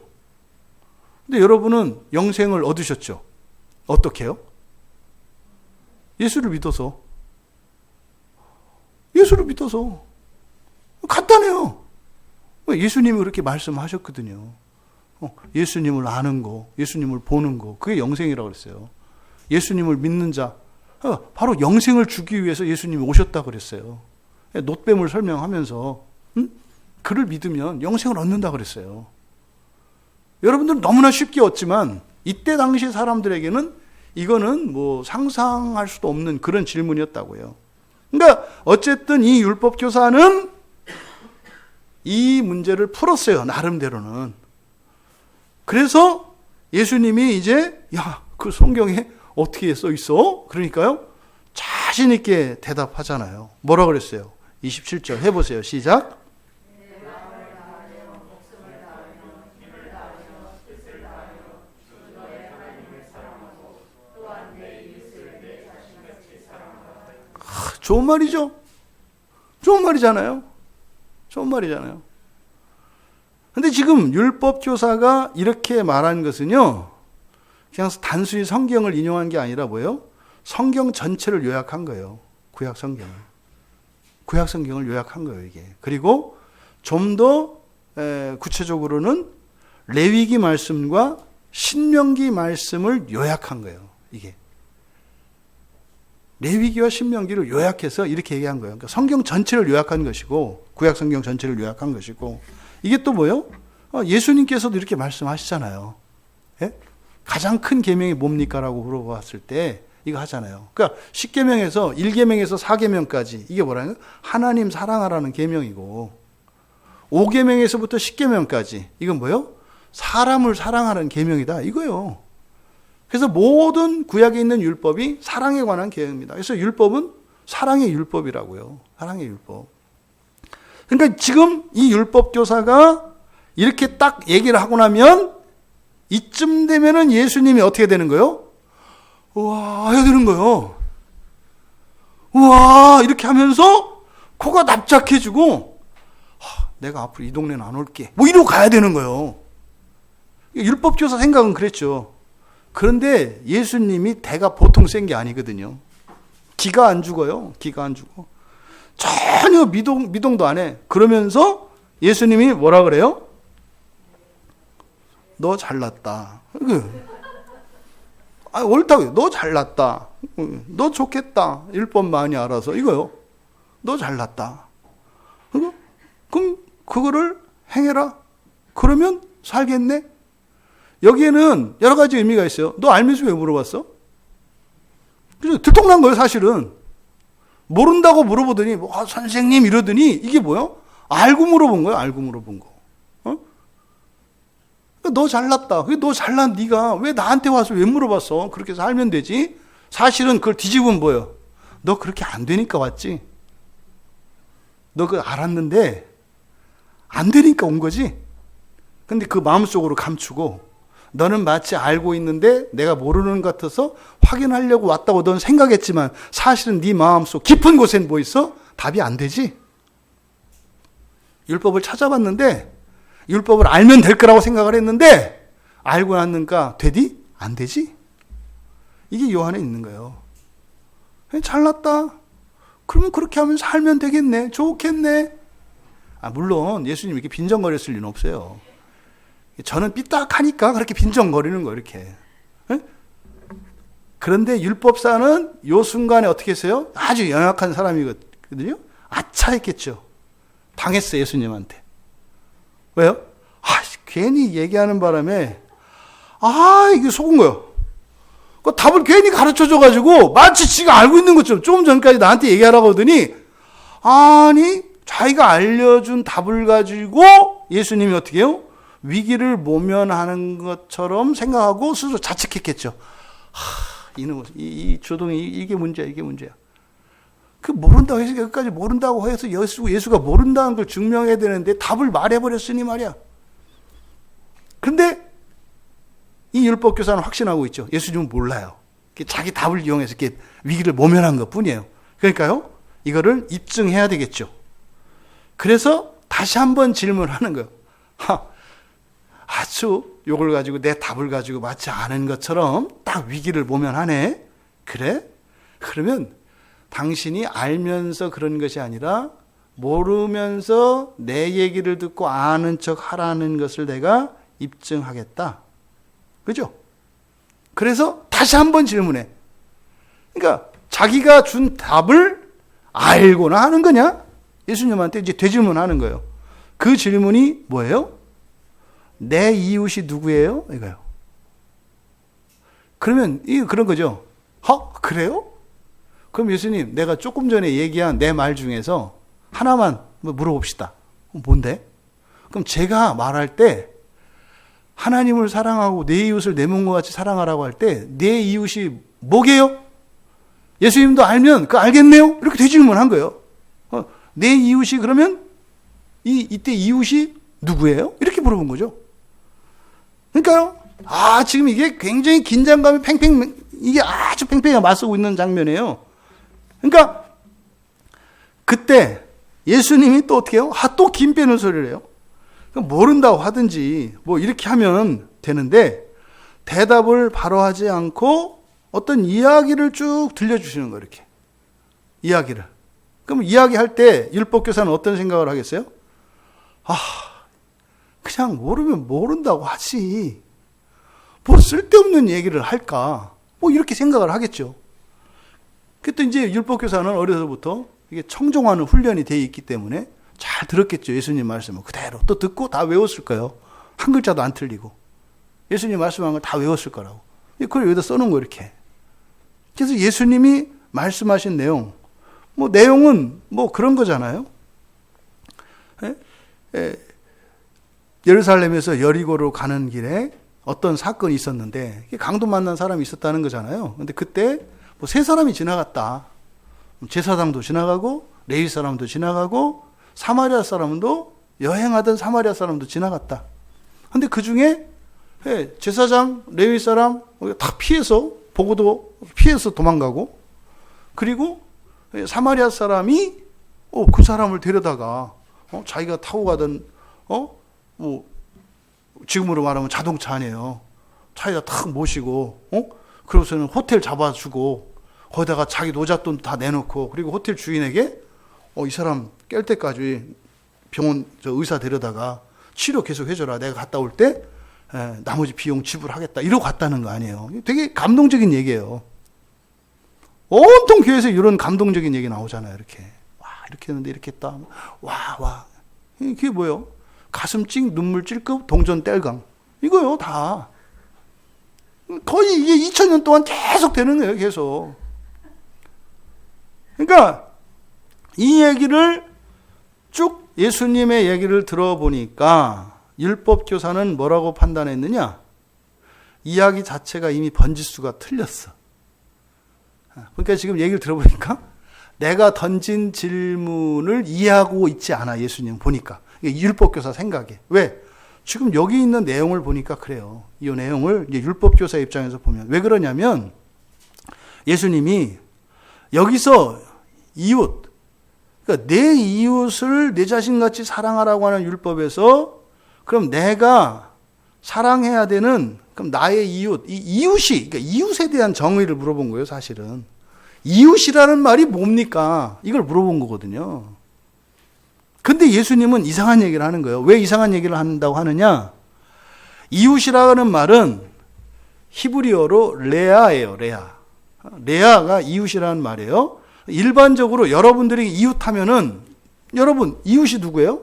근데 여러분은 영생을 얻으셨죠? 어떻게 해요? 예수를 믿어서. 간단해요. 예수님이 그렇게 말씀하셨거든요. 예수님을 아는 거, 예수님을 보는 거, 그게 영생이라고 그랬어요. 예수님을 믿는 자, 바로 영생을 주기 위해서 예수님이 오셨다고 그랬어요. 놋뱀을 설명하면서 그를 믿으면 영생을 얻는다고 그랬어요. 여러분들은 너무나 쉽게 얻지만 이때 당시 사람들에게는 이거는 뭐 상상할 수도 없는 그런 질문이었다고요. 그러니까 어쨌든 이 율법 교사는 이 문제를 풀었어요, 나름대로는. 그래서 예수님이 이제 그 성경에 어떻게 써 있어? 그러니까요, 자신 있게 대답하잖아요. 뭐라 그랬어요? 27절 해보세요. 시작. 좋은 말이죠? 좋은 말이잖아요. 근데 지금 율법교사가 이렇게 말한 것은요, 그냥 단순히 성경을 인용한 게 아니라 뭐예요? 성경 전체를 요약한 거예요. 구약 성경을 요약한 거예요, 이게. 그리고 좀 더 구체적으로는 레위기 말씀과 신명기 말씀을 요약한 거예요, 이게. 레위기와 신명기를 요약해서 이렇게 얘기한 거예요. 그러니까 성경 전체를 요약한 것이고, 구약 성경 전체를 요약한 것이고, 이게 또 뭐예요? 예수님께서도 이렇게 말씀하시잖아요. 예? 가장 큰 계명이 뭡니까? 라고 물어봤을 때 이거 하잖아요. 그러니까 10계명에서 1계명에서 4계명까지 이게 뭐라는 거예요? 하나님 사랑하라는 계명이고, 5계명에서부터 10계명까지 이건 뭐예요? 사람을 사랑하는 계명이다, 이거예요. 그래서 모든 구약에 있는 율법이 사랑에 관한 계명입니다. 그래서 율법은 사랑의 율법이라고요. 사랑의 율법. 그러니까 지금 이 율법 교사가 이렇게 딱 얘기를 하고 나면 이쯤 되면은 예수님이 어떻게 되는 거예요? 우와, 해야 되는 거예요. 우와, 이렇게 하면서 코가 납작해지고 내가 앞으로 이 동네는 안 올게. 뭐 이러고 가야 되는 거예요. 율법교사 생각은 그랬죠. 그런데 예수님이 대가 보통 센 게 아니거든요. 기가 안 죽어요. 기가 안 죽어. 전혀 미동도 안 해. 그러면서 예수님이 뭐라 그래요? 너 잘났다. 옳다고요. 너 잘났다. 너 좋겠다. 율법 많이 알아서. 이거요. 너 잘났다. 그럼 그거를 행해라. 그러면 살겠네. 여기에는 여러 가지 의미가 있어요. 너 알면서 왜 물어봤어? 그죠? 들통난 거예요, 사실은. 모른다고 물어보더니, 선생님 이러더니, 이게 뭐요? 알고 물어본 거예요, 알고 물어본 거. 너 잘났다. 너 잘난 네가 왜 나한테 와서 왜 물어봤어? 그렇게 살면 되지. 사실은 그걸 뒤집으면 뭐예요? 너 그렇게 안 되니까 왔지. 너 그거 알았는데, 안 되니까 온 거지. 근데 그 마음속으로 감추고, 너는 마치 알고 있는데 내가 모르는 것 같아서 확인하려고 왔다고 넌 생각했지만 사실은 네 마음속 깊은 곳엔 뭐 있어? 답이 안 되지. 율법을 찾아봤는데 율법을 알면 될 거라고 생각을 했는데 알고 났는가 되디? 안 되지. 이게 요한에 있는 거예요. 잘났다. 그러면 그렇게 하면 살면 되겠네. 좋겠네. 물론 예수님이 이렇게 빈정거렸을 리는 없어요. 저는 삐딱하니까 그렇게 빈정거리는 거 이렇게. 그런데 율법사는 요 순간에 어떻게 했어요? 아주 연약한 사람이거든요. 아차 했겠죠. 당했어요, 예수님한테. 왜요? 괜히 얘기하는 바람에 이게 속은 거예요. 그 답을 괜히 가르쳐줘가지고 마치 지가 알고 있는 것처럼 조금 전까지 나한테 얘기하라고 하더니 아니 자기가 알려준 답을 가지고 예수님이 어떻게 해요? 위기를 모면하는 것처럼 생각하고 스스로 자책했겠죠. 이놈, 이 조동이 이게 문제야, 이게 문제야. 그 모른다고 해서 여기까지 모른다고 해서 예수가 모른다는 걸 증명해야 되는데 답을 말해버렸으니 말이야. 근데 이 율법교사는 확신하고 있죠. 예수님은 몰라요. 자기 답을 이용해서 이렇게 위기를 모면한 것 뿐이에요. 그러니까요, 이거를 입증해야 되겠죠. 그래서 다시 한번 질문하는 거예요. 아주 요걸 가지고 내 답을 가지고 마치 아는 것처럼 딱 위기를 모면하네. 그래? 그러면 당신이 알면서 그런 것이 아니라 모르면서 내 얘기를 듣고 아는 척 하라는 것을 내가 입증하겠다. 그죠? 그래서 다시 한번 질문해. 그러니까 자기가 준 답을 알고나 하는 거냐? 예수님한테 이제 되질문하는 거예요. 그 질문이 뭐예요? 내 이웃이 누구예요? 이거요. 그러면 그런 거죠. 그래요? 그럼 예수님, 내가 조금 전에 얘기한 내 말 중에서 하나만 물어봅시다. 뭔데? 그럼 제가 말할 때 하나님을 사랑하고 내 이웃을 내 몸과 같이 사랑하라고 할 때 내 이웃이 뭐게요? 예수님도 알면 알겠네요? 이렇게 되질문한 거예요. 내 이웃이 그러면 이때 이웃이 누구예요? 이렇게 물어본 거죠. 그러니까요. 지금 이게 굉장히 긴장감이 이게 아주 팽팽하게 맞서고 있는 장면이에요. 그러니까 그때 예수님이 또 어떻게 해요? 또 긴 빼는 소리를 해요. 모른다고 하든지 뭐 이렇게 하면 되는데 대답을 바로 하지 않고 어떤 이야기를 쭉 들려주시는 거예요. 이렇게 이야기를. 그럼 이야기할 때 율법교사는 어떤 생각을 하겠어요? 그냥 모르면 모른다고 하지. 뭐 쓸데없는 얘기를 할까? 뭐 이렇게 생각을 하겠죠. 그때 이제 율법교사는 어려서부터 이게 청종하는 훈련이 되어 있기 때문에 잘 들었겠죠. 예수님 말씀을 그대로 또 듣고 다 외웠을 거예요. 한 글자도 안 틀리고. 예수님 말씀한 걸 다 외웠을 거라고. 그걸 여기다 써놓은 거 이렇게. 그래서 예수님이 말씀하신 내용, 내용은 그런 거잖아요. 예루살렘에서 여리고로 가는 길에 어떤 사건이 있었는데 강도 만난 사람이 있었다는 거잖아요. 근데 그때 세 사람이 지나갔다. 제사장도 지나가고 레위 사람도 지나가고 사마리아 사람도 여행하던 사마리아 사람도 지나갔다. 근데 그 중에 제사장, 레위 사람 다 피해서 보고도 피해서 도망가고 그리고 사마리아 사람이 그 사람을 데려다가 자기가 타고 가던 뭐 지금으로 말하면 자동차 아니에요. 차에다 탁 모시고 그러고서는 호텔 잡아주고 거기다가 자기 노잣돈 다 내놓고 그리고 호텔 주인에게 이 사람 깰 때까지 병원 의사 데려다가 치료 계속 해줘라. 내가 갔다 올 때 나머지 비용 지불하겠다. 이러고 갔다는 거 아니에요. 되게 감동적인 얘기예요. 온통 교회에서 이런 감동적인 얘기 나오잖아요. 이렇게 이렇게 했는데 이렇게 했다. 와 이게 뭐예요? 가슴 찡 눈물 찔끔 동전 뗄강 이거요 다. 거의 이게 2000년 동안 계속 되는 거예요. 계속. 그러니까 이 얘기를 쭉 예수님의 얘기를 들어보니까 율법교사는 뭐라고 판단했느냐? 이야기 자체가 이미 번지수가 틀렸어. 그러니까 지금 얘기를 들어보니까 내가 던진 질문을 이해하고 있지 않아. 예수님 보니까. 율법교사 생각에. 왜? 지금 여기 있는 내용을 보니까 그래요. 이 내용을 이제 율법교사 입장에서 보면. 왜 그러냐면 예수님이 여기서 이웃, 그러니까 내 이웃을 내 자신같이 사랑하라고 하는 율법에서 그럼 내가 사랑해야 되는 그럼 나의 이웃, 이 이웃이, 그러니까 이웃에 대한 정의를 물어본 거예요, 사실은. 이웃이라는 말이 뭡니까? 이걸 물어본 거거든요. 근데 예수님은 이상한 얘기를 하는 거예요. 왜 이상한 얘기를 한다고 하느냐? 이웃이라는 말은 히브리어로 레아예요, 레아. 레아가 이웃이라는 말이에요. 일반적으로 여러분들이 이웃 하면은 여러분, 이웃이 누구예요?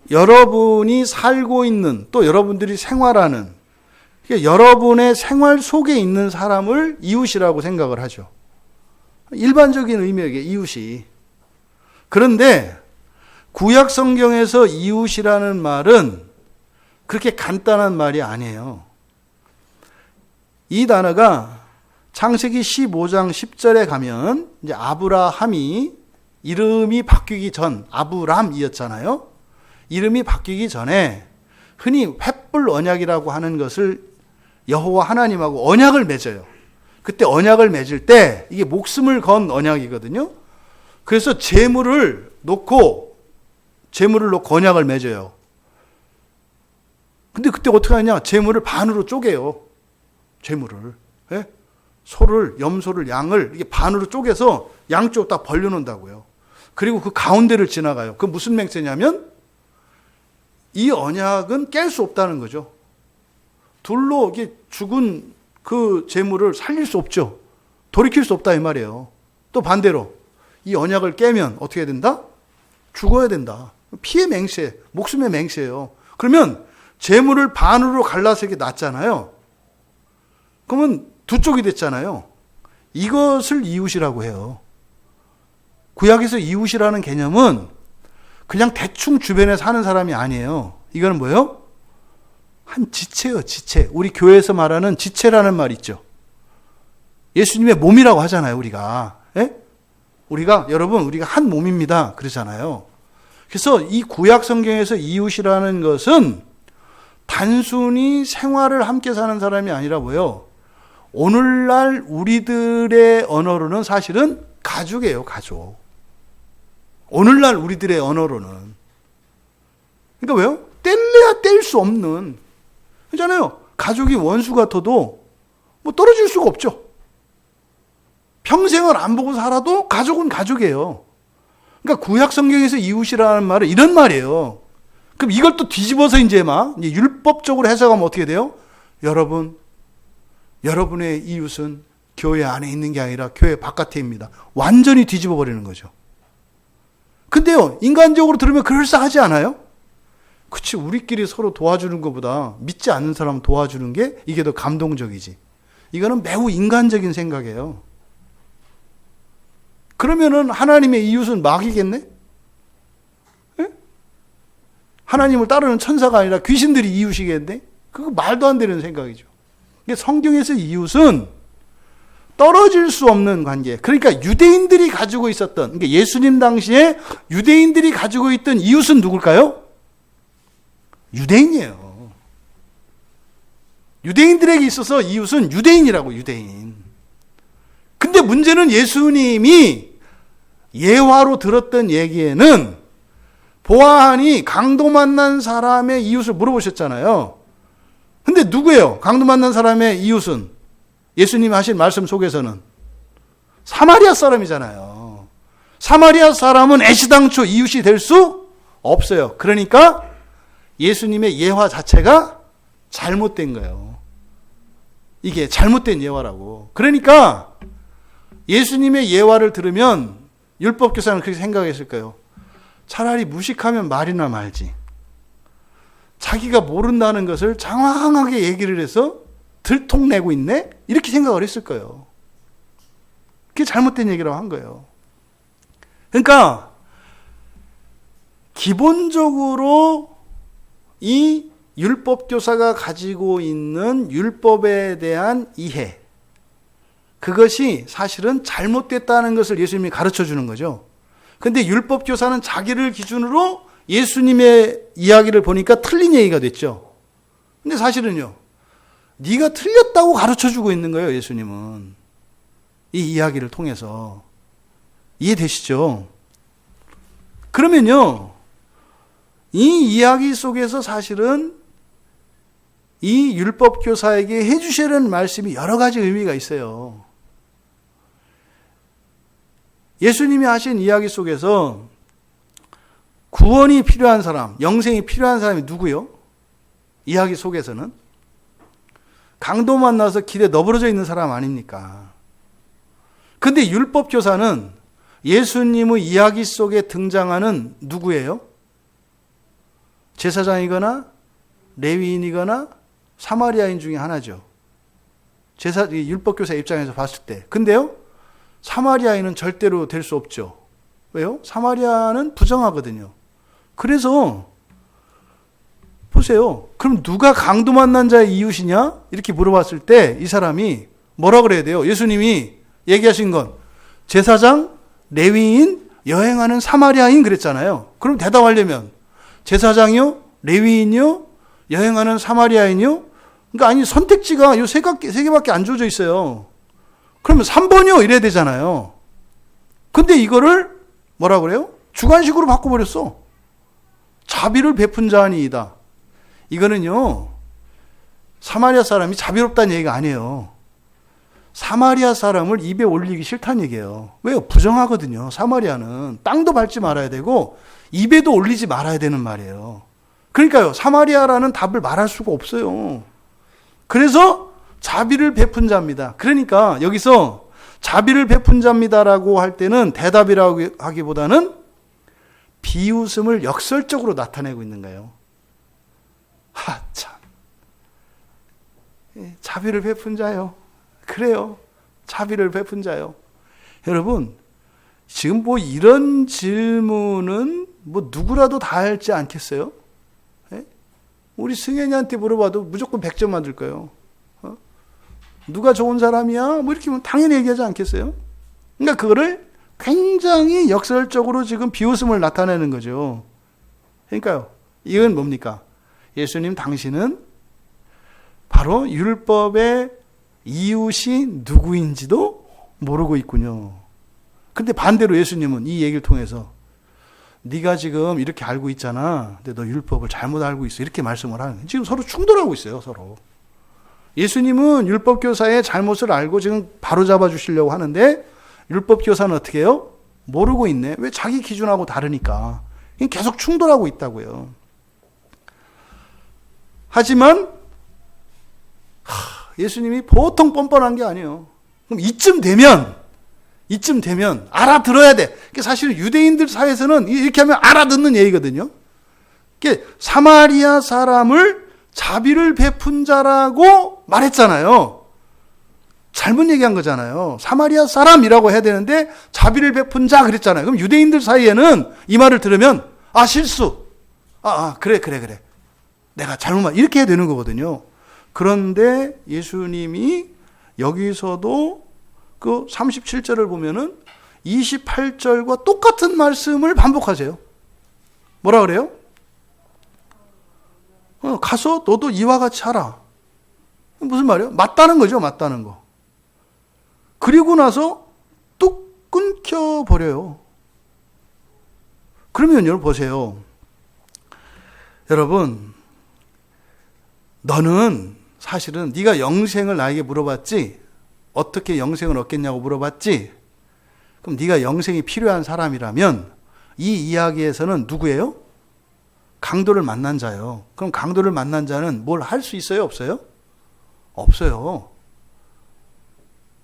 여러분이 살고 있는 또 여러분들이 생활하는 그러니까 여러분의 생활 속에 있는 사람을 이웃이라고 생각을 하죠. 일반적인 의미의 이웃이. 그런데 구약 성경에서 이웃이라는 말은 그렇게 간단한 말이 아니에요. 이 단어가 창세기 15장 10절에 가면 이제 아브라함이 이름이 바뀌기 전 아브람이었잖아요. 이름이 바뀌기 전에 흔히 횃불 언약이라고 하는 것을 여호와 하나님하고 언약을 맺어요. 그때 언약을 맺을 때 이게 목숨을 건 언약이거든요. 그래서 재물을 놓고 언약을 맺어요. 근데 그때 어떻게 하냐? 재물을 반으로 쪼개요. 재물을. 예? 소를, 염소를, 양을 이렇게 반으로 쪼개서 양쪽 딱 벌려놓는다고요. 그리고 그 가운데를 지나가요. 그 무슨 맹세냐면 이 언약은 깰 수 없다는 거죠. 둘로 이게 죽은 그 재물을 살릴 수 없죠. 돌이킬 수 없다 이 말이에요. 또 반대로 이 언약을 깨면 어떻게 된다? 죽어야 된다. 피의 맹세, 목숨의 맹세예요. 그러면 재물을 반으로 갈라서 이렇게 놨잖아요. 그러면 두 쪽이 됐잖아요. 이것을 이웃이라고 해요. 구약에서 이웃이라는 개념은 그냥 대충 주변에 사는 사람이 아니에요. 이거는 뭐예요? 한 지체예요, 지체. 우리 교회에서 말하는 지체라는 말 있죠. 예수님의 몸이라고 하잖아요, 우리가. 예? 여러분, 우리가 한 몸입니다. 그러잖아요. 그래서 이 구약 성경에서 이웃이라는 것은 단순히 생활을 함께 사는 사람이 아니라 뭐예요? 오늘날 우리들의 언어로는 사실은 가족이에요, 가족. 오늘날 우리들의 언어로는. 그러니까 왜요? 뗄래야 뗄 수 없는. 그렇잖아요. 가족이 원수 같아도 뭐 떨어질 수가 없죠. 평생을 안 보고 살아도 가족은 가족이에요. 그러니까 구약 성경에서 이웃이라는 말은 이런 말이에요. 그럼 이걸 또 뒤집어서 이제 율법적으로 해석하면 어떻게 돼요? 여러분의 이웃은 교회 안에 있는 게 아니라 교회 바깥에입니다. 완전히 뒤집어 버리는 거죠. 근데요, 인간적으로 들으면 그럴싸하지 않아요? 그치, 우리끼리 서로 도와주는 것보다 믿지 않는 사람 도와주는 게 이게 더 감동적이지. 이거는 매우 인간적인 생각이에요. 그러면은 하나님의 이웃은 마귀겠네? 예? 하나님을 따르는 천사가 아니라 귀신들이 이웃이겠네? 그거 말도 안 되는 생각이죠. 성경에서 이웃은 떨어질 수 없는 관계. 그러니까 유대인들이 가지고 있었던, 그러니까 예수님 당시에 유대인들이 가지고 있던 이웃은 누굴까요? 유대인이에요. 유대인들에게 있어서 이웃은 유대인이라고, 유대인. 근데 문제는 예수님이 예화로 들었던 얘기에는 보아하니 강도 만난 사람의 이웃을 물어보셨잖아요. 근데 누구예요? 강도 만난 사람의 이웃은 예수님이 하신 말씀 속에서는 사마리아 사람이잖아요. 사마리아 사람은 애시당초 이웃이 될 수 없어요. 그러니까 예수님의 예화 자체가 잘못된 거예요. 이게 잘못된 예화라고. 그러니까 예수님의 예화를 들으면 율법교사는 그렇게 생각했을 거예요. 차라리 무식하면 말이나 말지. 자기가 모른다는 것을 장황하게 얘기를 해서 들통내고 있네? 이렇게 생각을 했을 거예요. 그게 잘못된 얘기라고 한 거예요. 그러니까 기본적으로 이 율법교사가 가지고 있는 율법에 대한 이해, 그것이 사실은 잘못됐다는 것을 예수님이 가르쳐 주는 거죠. 근데 율법교사는 자기를 기준으로 예수님의 이야기를 보니까 틀린 얘기가 됐죠. 근데 사실은요, 네가 틀렸다고 가르쳐 주고 있는 거예요, 예수님은. 이 이야기를 통해서. 이해되시죠? 그러면요, 이 이야기 속에서 사실은 이 율법교사에게 해주시려는 말씀이 여러 가지 의미가 있어요. 예수님이 하신 이야기 속에서 구원이 필요한 사람, 영생이 필요한 사람이 누구요? 이야기 속에서는 강도 만나서 길에 너부러져 있는 사람 아닙니까? 근데 율법교사는 예수님의 이야기 속에 등장하는 누구예요? 제사장이거나 레위인이거나 사마리아인 중에 하나죠. 율법교사 입장에서 봤을 때. 근데요, 사마리아인은 절대로 될 수 없죠. 왜요? 사마리아는 부정하거든요. 그래서 보세요. 그럼 누가 강도 만난 자의 이웃이냐? 이렇게 물어봤을 때 이 사람이 뭐라 그래야 돼요? 예수님이 얘기하신 건 제사장, 레위인, 여행하는 사마리아인 그랬잖아요. 그럼 대답하려면 제사장이요? 레위인이요? 여행하는 사마리아인이요? 그러니까 아니 선택지가 요 세 개밖에 안 주어져 있어요. 그러면 3번이요? 이래야 되잖아요. 근데 이거를 뭐라 그래요? 주관식으로 바꿔버렸어. 자비를 베푼 자니이다. 이거는요, 사마리아 사람이 자비롭다는 얘기가 아니에요. 사마리아 사람을 입에 올리기 싫다는 얘기예요. 왜요? 부정하거든요. 사마리아는 땅도 밟지 말아야 되고 입에도 올리지 말아야 되는 말이에요. 그러니까요, 사마리아라는 답을 말할 수가 없어요. 그래서 자비를 베푼 자입니다. 그러니까 여기서 자비를 베푼 자입니다라고 할 때는 대답이라고 하기보다는 비웃음을 역설적으로 나타내고 있는 거예요. 참. 자비를 베푼 자요. 그래요. 자비를 베푼 자요. 여러분, 지금 뭐 이런 질문은 뭐 누구라도 다 할지 않겠어요? 우리 승현이한테 물어봐도 무조건 100점 만들 거예요. 누가 좋은 사람이야? 뭐 이렇게 하면 당연히 얘기하지 않겠어요? 그러니까 그거를 굉장히 역설적으로 지금 비웃음을 나타내는 거죠. 그러니까요, 이건 뭡니까? 예수님 당신은 바로 율법의 이웃이 누구인지도 모르고 있군요. 근데 반대로 예수님은 이 얘기를 통해서 네가 지금 이렇게 알고 있잖아. 근데 너 율법을 잘못 알고 있어. 이렇게 말씀을 하는 거예요. 지금 서로 충돌하고 있어요. 서로. 예수님은 율법교사의 잘못을 알고 지금 바로잡아 주시려고 하는데 율법교사는 어떻게 해요? 모르고 있네. 왜? 자기 기준하고 다르니까. 계속 충돌하고 있다고요. 하지만 예수님이 보통 뻔뻔한 게 아니에요. 그럼 이쯤 되면 알아들어야 돼. 사실 유대인들 사이에서는 이렇게 하면 알아듣는 얘기거든요. 사마리아 사람을 자비를 베푼 자라고 말했잖아요. 잘못 얘기한 거잖아요. 사마리아 사람이라고 해야 되는데 자비를 베푼 자 그랬잖아요. 그럼 유대인들 사이에는 이 말을 들으면 실수. 그래. 내가 잘못 말 이렇게 해야 되는 거거든요. 그런데 예수님이 여기서도 그 37절을 보면은 28절과 똑같은 말씀을 반복하세요. 뭐라 그래요? 가서 너도 이와 같이 하라. 무슨 말이에요? 맞다는 거죠. 맞다는 거. 그리고 나서 뚝 끊겨버려요. 그러면 여러분 보세요. 여러분, 너는 사실은 네가 영생을 나에게 물어봤지? 어떻게 영생을 얻겠냐고 물어봤지? 그럼 네가 영생이 필요한 사람이라면 이 이야기에서는 누구예요? 강도를 만난 자요. 그럼 강도를 만난 자는 뭘 할 수 있어요? 없어요? 없어요.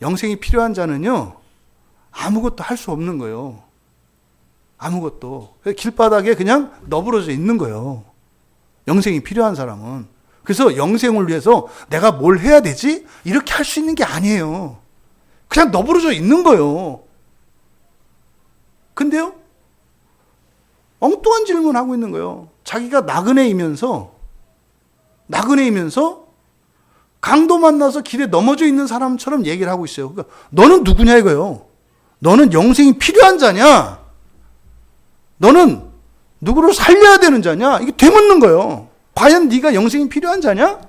영생이 필요한 자는요, 아무것도 할 수 없는 거예요. 아무것도. 길바닥에 그냥 너부러져 있는 거예요. 영생이 필요한 사람은. 그래서 영생을 위해서 내가 뭘 해야 되지? 이렇게 할 수 있는 게 아니에요. 그냥 너부러져 있는 거예요. 근데요, 엉뚱한 질문하고 있는 거예요. 자기가 나그네이면서 강도 만나서 길에 넘어져 있는 사람처럼 얘기를 하고 있어요. 그러니까 너는 누구냐 이거예요. 너는 영생이 필요한 자냐? 너는 누구를 살려야 되는 자냐? 이게 되묻는 거예요. 과연 네가 영생이 필요한 자냐?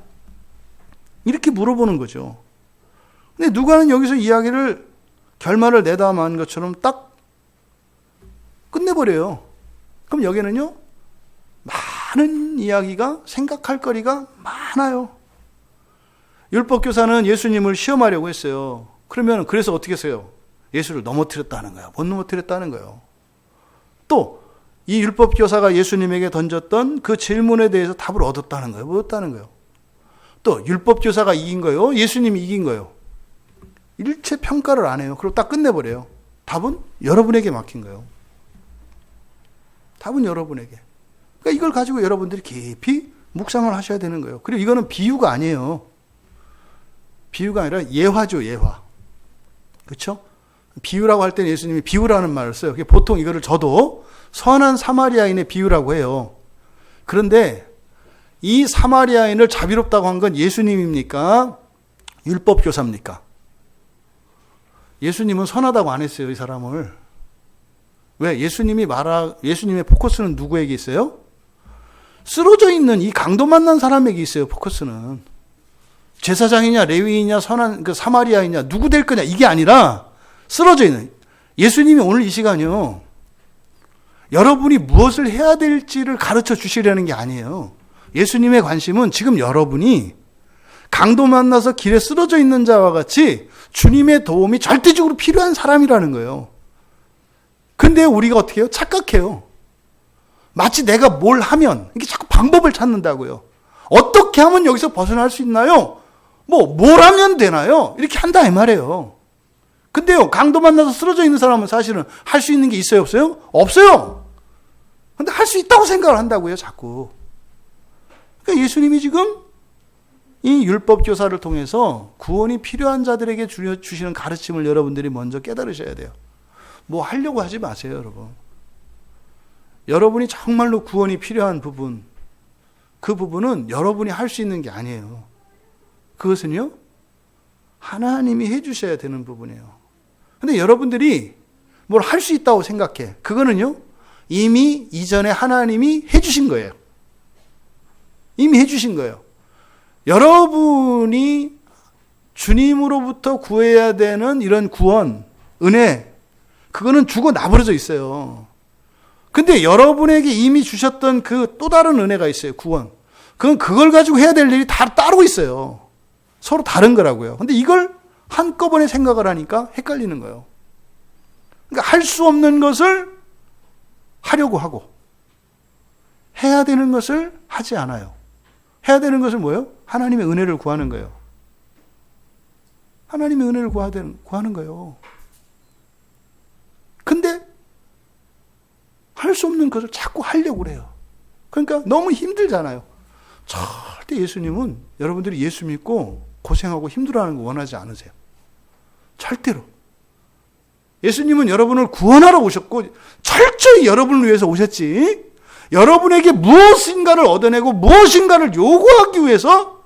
이렇게 물어보는 거죠. 근데 누가는 여기서 이야기를 결말을 내담한 것처럼 딱 끝내버려요. 그럼 여기는요, 많은 이야기가, 생각할 거리가 많아요. 율법교사는 예수님을 시험하려고 했어요. 그래서 어떻게 했어요? 예수를 넘어뜨렸다는 거예요. 못 넘어뜨렸다는 거예요. 또 이 율법교사가 예수님에게 던졌던 그 질문에 대해서 답을 얻었다는 거예요. 얻었다는 거예요. 또 율법교사가 이긴 거예요. 예수님이 이긴 거예요. 일체 평가를 안 해요. 그리고 딱 끝내버려요. 답은 여러분에게 맡긴 거예요. 답은 여러분에게. 그러니까 이걸 가지고 여러분들이 깊이 묵상을 하셔야 되는 거예요. 그리고 이거는 비유가 아니에요. 비유가 아니라 예화죠, 예화. 그렇죠? 비유라고 할 때는 예수님이 비유라는 말을 써요. 보통 이거를 저도 선한 사마리아인의 비유라고 해요. 그런데 이 사마리아인을 자비롭다고 한 건 예수님입니까? 율법교사입니까? 예수님은 선하다고 안 했어요, 이 사람을. 왜? 예수님의 포커스는 누구에게 있어요? 쓰러져 있는 이 강도 만난 사람에게 있어요, 포커스는. 제사장이냐, 레위인이냐, 선한 그 사마리아이냐, 누구 될 거냐, 이게 아니라 쓰러져 있는. 예수님이 오늘 이 시간이요, 여러분이 무엇을 해야 될지를 가르쳐 주시려는 게 아니에요. 예수님의 관심은 지금 여러분이 강도 만나서 길에 쓰러져 있는 자와 같이 주님의 도움이 절대적으로 필요한 사람이라는 거예요. 근데 우리가 어떻게 해요? 착각해요. 마치 내가 뭘 하면, 이게 자꾸 방법을 찾는다고요. 어떻게 하면 여기서 벗어날 수 있나요? 뭘 하면 되나요? 이렇게 한다 이 말이에요. 근데요, 강도 만나서 쓰러져 있는 사람은 사실은 할 수 있는 게 있어요, 없어요? 없어요. 근데 할 수 있다고 생각을 한다고요, 자꾸. 그러니까 예수님이 지금 이 율법교사를 통해서 구원이 필요한 자들에게 주시는 가르침을 여러분들이 먼저 깨달으셔야 돼요. 뭐 하려고 하지 마세요, 여러분. 여러분이 정말로 구원이 필요한 부분, 그 부분은 여러분이 할 수 있는 게 아니에요. 그것은요, 하나님이 해주셔야 되는 부분이에요. 근데 여러분들이 뭘 할 수 있다고 생각해. 그거는요, 이미 이전에 하나님이 해주신 거예요. 이미 해주신 거예요. 여러분이 주님으로부터 구해야 되는 이런 구원, 은혜, 그거는 주고 나버려져 있어요. 근데 여러분에게 이미 주셨던 그 또 다른 은혜가 있어요, 구원. 그걸 가지고 해야 될 일이 다 따로 있어요. 서로 다른 거라고요. 근데 이걸 한꺼번에 생각을 하니까 헷갈리는 거예요. 그러니까 할 수 없는 것을 하려고 하고, 해야 되는 것을 하지 않아요. 해야 되는 것은 뭐예요? 하나님의 은혜를 구하는 거예요. 하나님의 은혜를 구하는 거예요. 근데 할 수 없는 것을 자꾸 하려고 그래요. 그러니까 너무 힘들잖아요. 절대 예수님은 여러분들이 예수 믿고 고생하고 힘들어하는 거 원하지 않으세요. 절대로. 예수님은 여러분을 구원하러 오셨고 철저히 여러분을 위해서 오셨지, 여러분에게 무엇인가를 얻어내고 무엇인가를 요구하기 위해서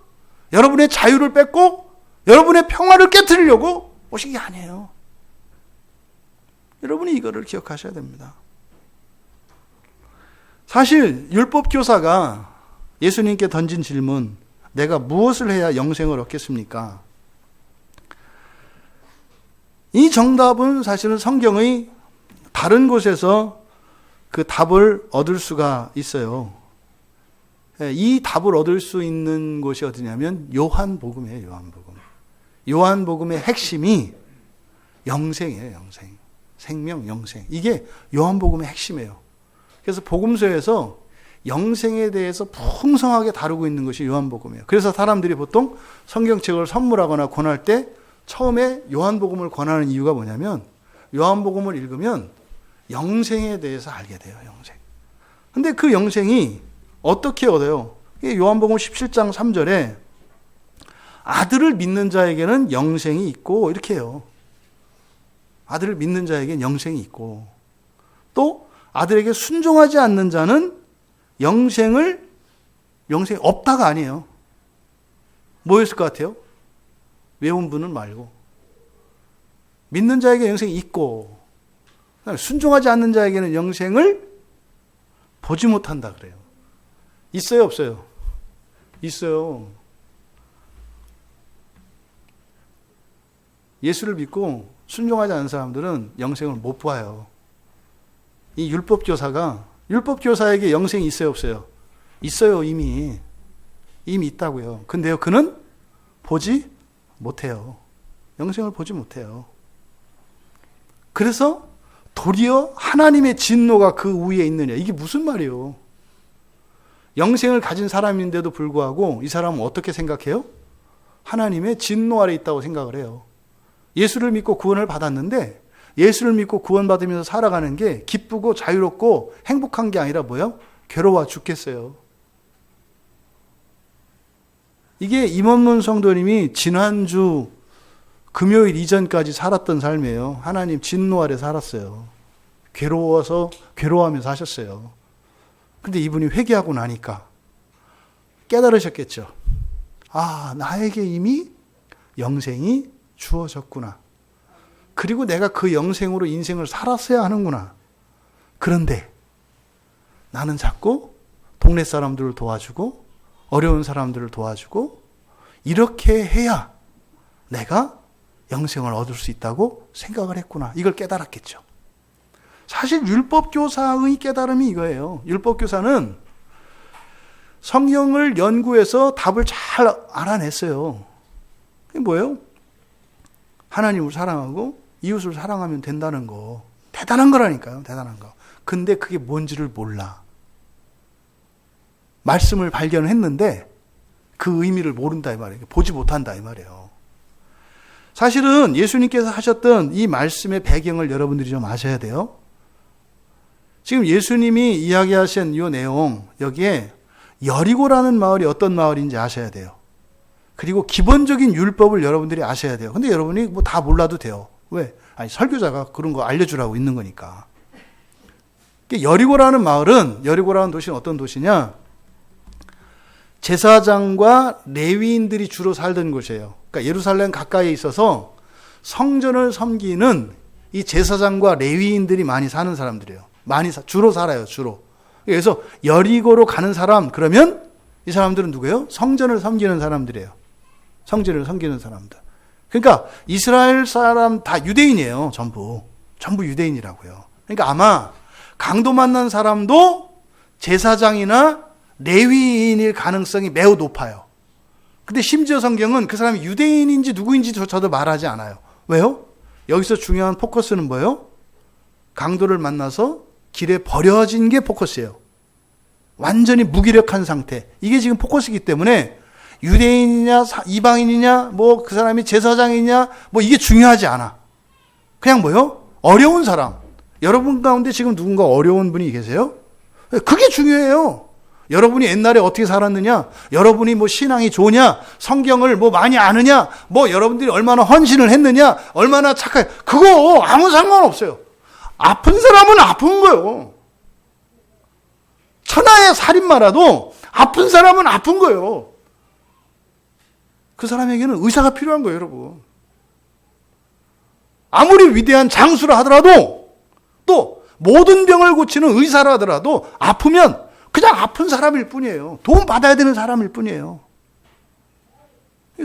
여러분의 자유를 뺏고 여러분의 평화를 깨트리려고 오신 게 아니에요. 여러분이 이거를 기억하셔야 됩니다. 사실 율법교사가 예수님께 던진 질문, 내가 무엇을 해야 영생을 얻겠습니까? 이 정답은 사실은 성경의 다른 곳에서 그 답을 얻을 수가 있어요. 이 답을 얻을 수 있는 곳이 어디냐면 요한복음이에요. 요한복음. 요한복음의 핵심이 영생이에요. 영생. 생명, 영생. 이게 요한복음의 핵심이에요. 그래서 복음서에서 영생에 대해서 풍성하게 다루고 있는 것이 요한복음이에요. 그래서 사람들이 보통 성경책을 선물하거나 권할 때 처음에 요한복음을 권하는 이유가 뭐냐면 요한복음을 읽으면 영생에 대해서 알게 돼요. 영생. 근데 그 영생이 어떻게 얻어요? 요한복음 17장 3절에 아들을 믿는 자에게는 영생이 있고 이렇게 해요. 아들을 믿는 자에게는 영생이 있고 또 아들에게 순종하지 않는 자는 영생이 없다가 아니에요. 뭐였을 것 같아요? 외운 분은 말고 믿는 자에게 영생이 있고 순종하지 않는 자에게는 영생을 보지 못한다 그래요. 있어요, 없어요? 있어요. 예수를 믿고 순종하지 않는 사람들은 영생을 못 봐요. 이 율법교사에게 영생이 있어요, 없어요? 있어요, 이미 있다고요. 근데요, 그는 보지 못해요. 영생을 보지 못해요. 그래서 도리어 하나님의 진노가 그 위에 있느냐. 이게 무슨 말이에요? 영생을 가진 사람인데도 불구하고 이 사람은 어떻게 생각해요? 하나님의 진노 아래 있다고 생각을 해요. 예수를 믿고 구원을 받았는데 예수를 믿고 구원받으면서 살아가는 게 기쁘고 자유롭고 행복한 게 아니라 뭐예요? 괴로워 죽겠어요. 이게 임원문 성도님이 지난주 금요일 이전까지 살았던 삶이에요. 하나님 진노 아래 살았어요. 괴로워하면서 하셨어요. 근데 이분이 회개하고 나니까 깨달으셨겠죠. 아, 나에게 이미 영생이 주어졌구나. 그리고 내가 그 영생으로 인생을 살았어야 하는구나. 그런데 나는 자꾸 동네 사람들을 도와주고 어려운 사람들을 도와주고 이렇게 해야 내가 영생을 얻을 수 있다고 생각을 했구나. 이걸 깨달았겠죠. 사실 율법교사의 깨달음이 이거예요. 율법교사는 성경을 연구해서 답을 잘 알아냈어요. 그게 뭐예요? 하나님을 사랑하고 이웃을 사랑하면 된다는 거. 대단한 거라니까요. 대단한 거. 근데 그게 뭔지를 몰라. 말씀을 발견했는데 그 의미를 모른다 이 말이에요. 보지 못한다 이 말이에요. 사실은 예수님께서 하셨던 이 말씀의 배경을 여러분들이 좀 아셔야 돼요. 지금 예수님이 이야기하신 이 내용, 여기에 여리고라는 마을이 어떤 마을인지 아셔야 돼요. 그리고 기본적인 율법을 여러분들이 아셔야 돼요. 근데 여러분이 뭐 다 몰라도 돼요. 왜? 아니, 설교자가 그런 거 알려주라고 있는 거니까. 여리고라는 마을은, 여리고라는 도시는 어떤 도시냐? 제사장과 레위인들이 주로 살던 곳이에요. 그러니까 예루살렘 가까이에 있어서 성전을 섬기는 이 제사장과 레위인들이 많이 사는 사람들이에요. 주로 살아요, 주로. 그래서 여리고로 가는 사람, 그러면 이 사람들은 누구예요? 성전을 섬기는 사람들이에요. 성전을 섬기는 사람들. 그러니까 이스라엘 사람 다 유대인이에요, 전부. 전부 유대인이라고요. 그러니까 아마 강도 만난 사람도 제사장이나 레위인일 가능성이 매우 높아요. 근데 심지어 성경은 그 사람이 유대인인지 누구인지조차도 말하지 않아요. 왜요? 여기서 중요한 포커스는 뭐예요? 강도를 만나서 길에 버려진 게 포커스예요. 완전히 무기력한 상태. 이게 지금 포커스이기 때문에 유대인이냐 이방인이냐 뭐 그 사람이 제사장이냐 뭐 이게 중요하지 않아. 그냥 뭐예요? 어려운 사람. 여러분 가운데 지금 누군가 어려운 분이 계세요? 그게 중요해요. 여러분이 옛날에 어떻게 살았느냐, 여러분이 뭐 신앙이 좋으냐, 성경을 뭐 많이 아느냐, 뭐 여러분들이 얼마나 헌신을 했느냐, 얼마나 착해. 그거 아무 상관없어요. 아픈 사람은 아픈 거예요. 천하의 살인마라도 아픈 사람은 아픈 거예요. 그 사람에게는 의사가 필요한 거예요, 여러분. 아무리 위대한 장수라 하더라도 또 모든 병을 고치는 의사라 하더라도 아프면 그냥 아픈 사람일 뿐이에요. 도움 받아야 되는 사람일 뿐이에요.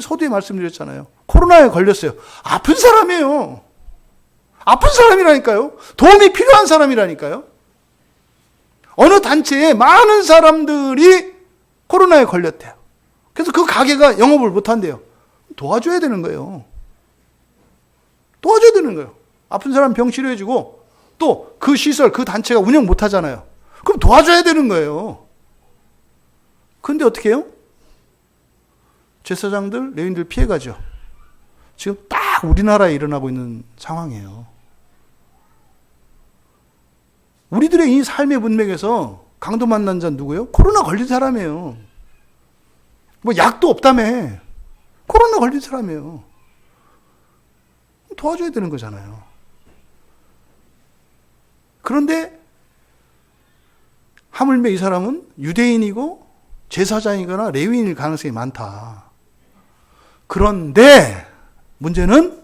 서두에 말씀드렸잖아요. 코로나에 걸렸어요. 아픈 사람이에요. 아픈 사람이라니까요. 도움이 필요한 사람이라니까요. 어느 단체에 많은 사람들이 코로나에 걸렸대요. 그래서 그 가게가 영업을 못한대요. 도와줘야 되는 거예요. 도와줘야 되는 거예요. 아픈 사람 병 치료해주고 또 그 시설, 그 단체가 운영 못하잖아요. 그럼 도와줘야 되는 거예요. 근데 어떻게 해요? 제사장들, 레위인들 피해가죠. 지금 딱 우리나라에 일어나고 있는 상황이에요. 우리들의 이 삶의 문맥에서 강도 만난 자는 누구예요? 코로나 걸린 사람이에요. 뭐 약도 없다며. 코로나 걸린 사람이에요. 도와줘야 되는 거잖아요. 그런데 하물며 이 사람은 유대인이고 제사장이거나 레위인일 가능성이 많다. 그런데 문제는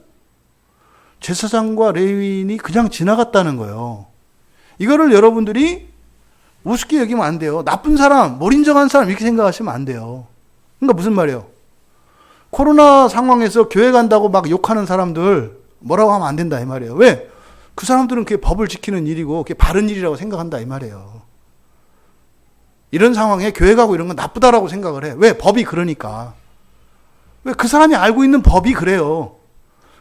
제사장과 레위인이 그냥 지나갔다는 거예요. 이거를 여러분들이 우습게 여기면 안 돼요. 나쁜 사람, 몰인정한 사람 이렇게 생각하시면 안 돼요. 그러니까 무슨 말이에요? 코로나 상황에서 교회 간다고 막 욕하는 사람들 뭐라고 하면 안 된다 이 말이에요. 왜? 그 사람들은 그게 법을 지키는 일이고 그게 바른 일이라고 생각한다 이 말이에요. 이런 상황에 교회 가고 이런 건 나쁘다라고 생각을 해. 왜? 법이 그러니까. 왜? 그 사람이 알고 있는 법이 그래요.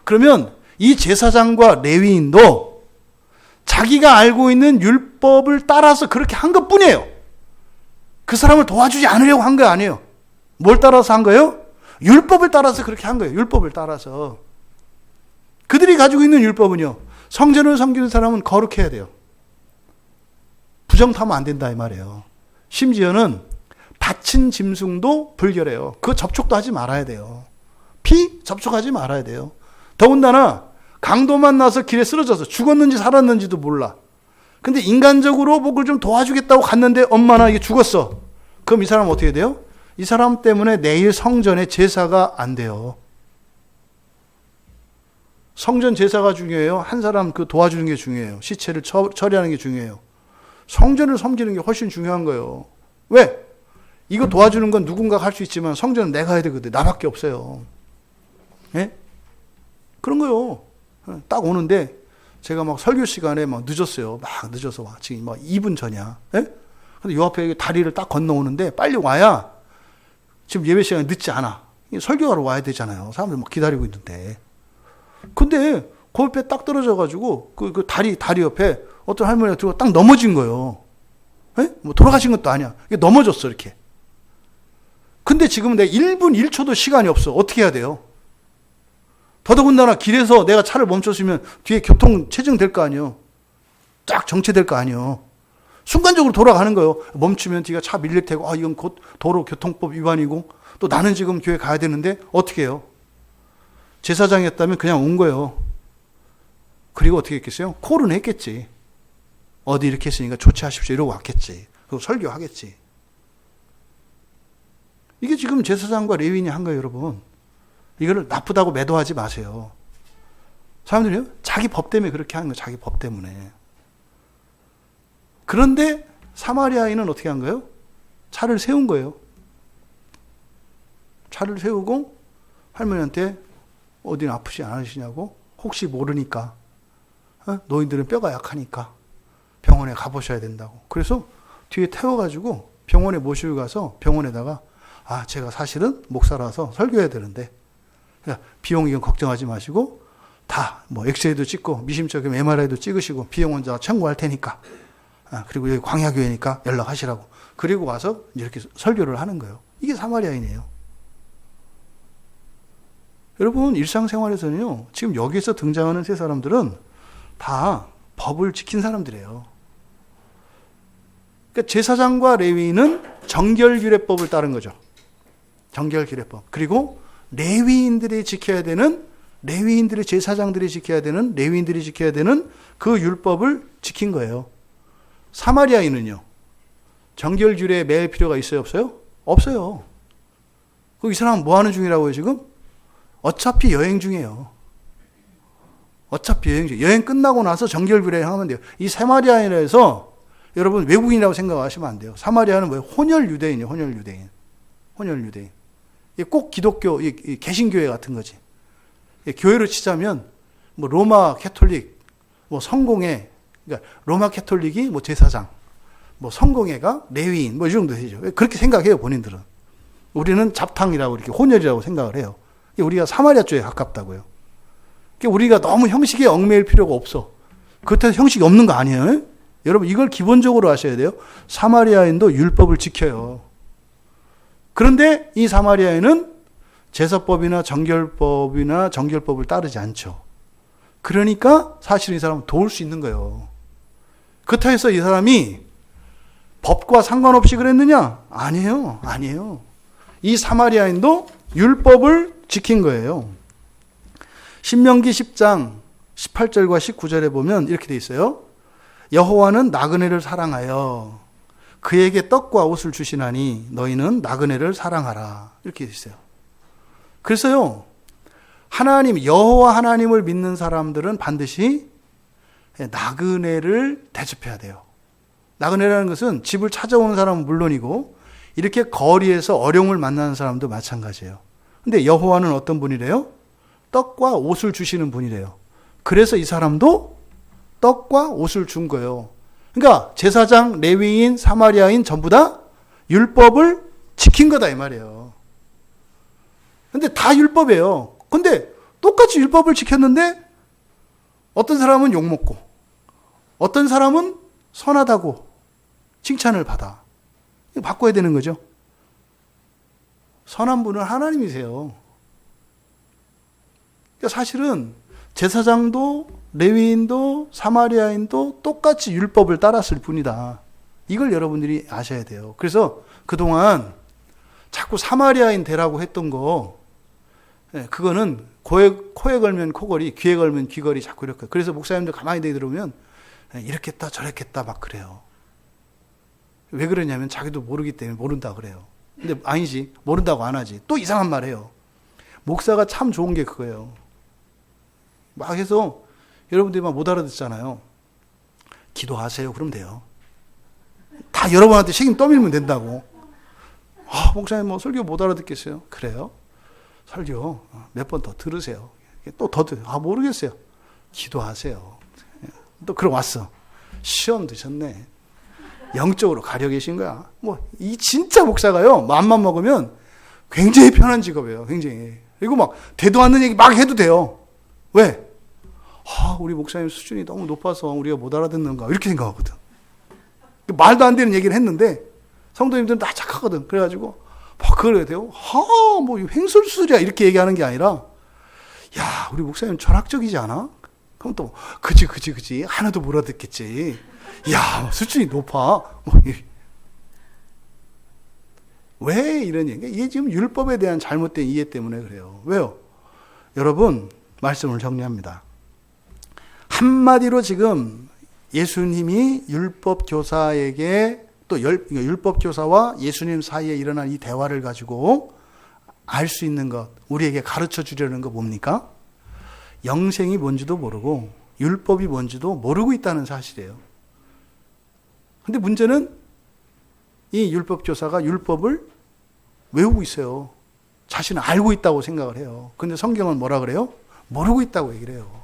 그러면 이 제사장과 레위인도 자기가 알고 있는 율법을 따라서 그렇게 한 것뿐이에요. 그 사람을 도와주지 않으려고 한 거 아니에요. 뭘 따라서 한 거예요? 율법을 따라서 그렇게 한 거예요. 율법을 따라서. 그들이 가지고 있는 율법은요. 성전을 섬기는 사람은 거룩해야 돼요. 부정타면 안 된다 이 말이에요. 심지어는 다친 짐승도 불결해요. 그 접촉도 하지 말아야 돼요. 피 접촉하지 말아야 돼요. 더군다나 강도만 나서 길에 쓰러져서 죽었는지 살았는지도 몰라. 근데 인간적으로 목을 좀 도와주겠다고 갔는데 엄마나 이게 죽었어. 그럼 이 사람 어떻게 돼요? 이 사람 때문에 내일 성전에 제사가 안 돼요. 성전 제사가 중요해요. 한 사람 그 도와주는 게 중요해요. 시체를 처리하는 게 중요해요. 성전을 섬기는 게 훨씬 중요한 거예요. 왜? 이거 도와주는 건 누군가가 할 수 있지만 성전은 내가 해야 되거든. 나밖에 없어요. 예? 그런 거요. 딱 오는데 제가 막 설교 시간에 막 늦었어요. 막 늦어서 와. 지금 막 2분 전이야. 예? 근데 요 앞에 다리를 딱 건너오는데 빨리 와야 지금 예배 시간에 늦지 않아. 설교하러 와야 되잖아요. 사람들 막 기다리고 있는데. 근데 그 옆에 딱 떨어져가지고 그 다리 옆에 어떤 할머니가 들고 딱 넘어진 거예요. 예? 뭐 돌아가신 것도 아니야. 이게 넘어졌어 이렇게. 근데 지금 내가 1분 1초도 시간이 없어. 어떻게 해야 돼요? 더더군다나 길에서 내가 차를 멈췄으면 뒤에 교통 체증될 거 아니에요. 쫙 정체될 거 아니에요. 순간적으로 돌아가는 거예요. 멈추면 뒤가 차 밀릴 테고 아 이건 곧 도로교통법 위반이고 또 나는 지금 교회 가야 되는데 어떻게 해요? 제사장이었다면 그냥 온 거예요. 그리고 어떻게 했겠어요? 콜은 했겠지. 어디 이렇게 했으니까 조치하십시오 이러고 왔겠지. 그리고 설교하겠지. 이게 지금 제사장과 레위인이 한 거예요, 여러분. 이거를 나쁘다고 매도하지 마세요. 사람들이요? 자기 법 때문에 그렇게 하는 거예요. 자기 법 때문에. 그런데 사마리아인은 어떻게 한 거예요? 차를 세운 거예요. 차를 세우고 할머니한테 어디는 아프지 않으시냐고 혹시 모르니까 노인들은 뼈가 약하니까 병원에 가보셔야 된다고. 그래서 뒤에 태워가지고 병원에 모시고 가서 병원에다가 아 제가 사실은 목사라서 설교해야 되는데 비용 이건 걱정하지 마시고 다 뭐 엑스레이도 찍고 미심쩍으면 MRI도 찍으시고 비용 혼자 청구할 테니까 그리고 여기 광야교회니까 연락하시라고. 그리고 와서 이렇게 설교를 하는 거예요. 이게 사마리아인이에요. 여러분 일상생활에서는요. 지금 여기서 등장하는 세 사람들은 다 법을 지킨 사람들이에요. 그러니까 제사장과 레위인은 정결규례법을 따른 거죠. 정결규례법. 그리고 레위인들이 지켜야 되는 레위인들이 제사장들이 지켜야 되는 레위인들이 지켜야 되는 그 율법을 지킨 거예요. 사마리아인은요. 정결규례에 매일 필요가 있어요, 없어요? 없어요. 이 사람은 뭐 하는 중이라고요, 지금? 어차피 여행 중이에요. 어차피 여행 중. 여행 끝나고 나서 정결규례 하면 돼요. 이 사마리아인에서 여러분 외국인이라고 생각하시면 안 돼요. 사마리아는 뭐예요? 혼혈 유대인이에요. 혼혈 유대인. 혼혈 유대인. 이게 꼭 기독교, 개신교회 같은 거지. 교회로 치자면 뭐 로마 캐톨릭, 뭐 성공회, 그러니까 로마 캐톨릭이 뭐 제사장, 뭐 성공회가 레위인 뭐 이 정도 되죠. 그렇게 생각해요, 본인들은. 우리는 잡탕이라고 이렇게 혼혈이라고 생각을 해요. 우리가 사마리아 쪽에 가깝다고요. 우리가 너무 형식에 얽매일 필요가 없어. 그렇다고 형식이 없는 거 아니에요? 여러분 이걸 기본적으로 아셔야 돼요. 사마리아인도 율법을 지켜요. 그런데 이 사마리아인은 제사법이나 정결법을 따르지 않죠. 그러니까 사실은 이 사람은 도울 수 있는 거예요. 그렇다고 해서 이 사람이 법과 상관없이 그랬느냐? 아니에요. 아니에요. 이 사마리아인도 율법을 지킨 거예요. 신명기 10장 18절과 19절에 보면 이렇게 돼 있어요. 여호와는 나그네를 사랑하여 그에게 떡과 옷을 주시나니 너희는 나그네를 사랑하라. 이렇게 돼 있어요. 그래서요. 하나님, 여호와 하나님을 믿는 사람들은 반드시 나그네를 대접해야 돼요. 나그네라는 것은 집을 찾아오는 사람은 물론이고 이렇게 거리에서 어려움을 만나는 사람도 마찬가지예요. 근데 여호와는 어떤 분이래요? 떡과 옷을 주시는 분이래요. 그래서 이 사람도 떡과 옷을 준 거예요. 그러니까 제사장, 레위인, 사마리아인 전부 다 율법을 지킨 거다 이 말이에요. 근데 다 율법이에요. 근데 똑같이 율법을 지켰는데 어떤 사람은 욕먹고 어떤 사람은 선하다고 칭찬을 받아. 이거 바꿔야 되는 거죠. 선한 분은 하나님이세요. 그러니까 사실은 제사장도 레위인도 사마리아인도 똑같이 율법을 따랐을 뿐이다. 이걸 여러분들이 아셔야 돼요. 그래서 그동안 자꾸 사마리아인 되라고 했던 거 그거는 코에 걸면 코걸이, 귀에 걸면 귀걸이 자꾸 이렇게. 그래서 목사님들 가만히 들어보면 이렇게 했다 저렇게 했다 막 그래요. 왜 그러냐면 자기도 모르기 때문에 모른다 그래요. 근데 아니지. 모른다고 안 하지. 또 이상한 말 해요. 목사가 참 좋은 게 그거예요. 막 해서 여러분들이 막 못 알아듣잖아요. 기도하세요. 그러면 돼요. 다 여러분한테 책임 떠밀면 된다고. 목사님 뭐 설교 못 알아듣겠어요? 그래요? 설교 몇 번 더 들으세요. 또 더 들으세요. 모르겠어요. 기도하세요. 또 그럼 왔어. 시험 드셨네. 영적으로 가려 계신 거야. 이 진짜 목사가요. 마음만 먹으면 굉장히 편한 직업이에요. 굉장히. 그리고 막 되도 않는 얘기 막 해도 돼요. 왜? 우리 목사님 수준이 너무 높아서 우리가 못 알아듣는가 이렇게 생각하거든. 말도 안 되는 얘기를 했는데 성도님들은 다 착하거든. 그래가지고 그걸 해야 돼요. 뭐 횡설수설이야 이렇게 얘기하는 게 아니라 야 우리 목사님 철학적이지 않아? 그럼 또 그치 하나도 못 알아듣겠지. 야 수준이 높아. 왜 이런 얘기? 이게 지금 율법에 대한 잘못된 이해 때문에 그래요. 왜요? 여러분 말씀을 정리합니다. 한마디로 지금 예수님이 율법교사에게 또 율법교사와 예수님 사이에 일어난 이 대화를 가지고 알 수 있는 것, 우리에게 가르쳐 주려는 거 뭡니까? 영생이 뭔지도 모르고 율법이 뭔지도 모르고 있다는 사실이에요. 근데 문제는 이 율법교사가 율법을 외우고 있어요. 자신은 알고 있다고 생각을 해요. 근데 성경은 뭐라 그래요? 모르고 있다고 얘기를 해요.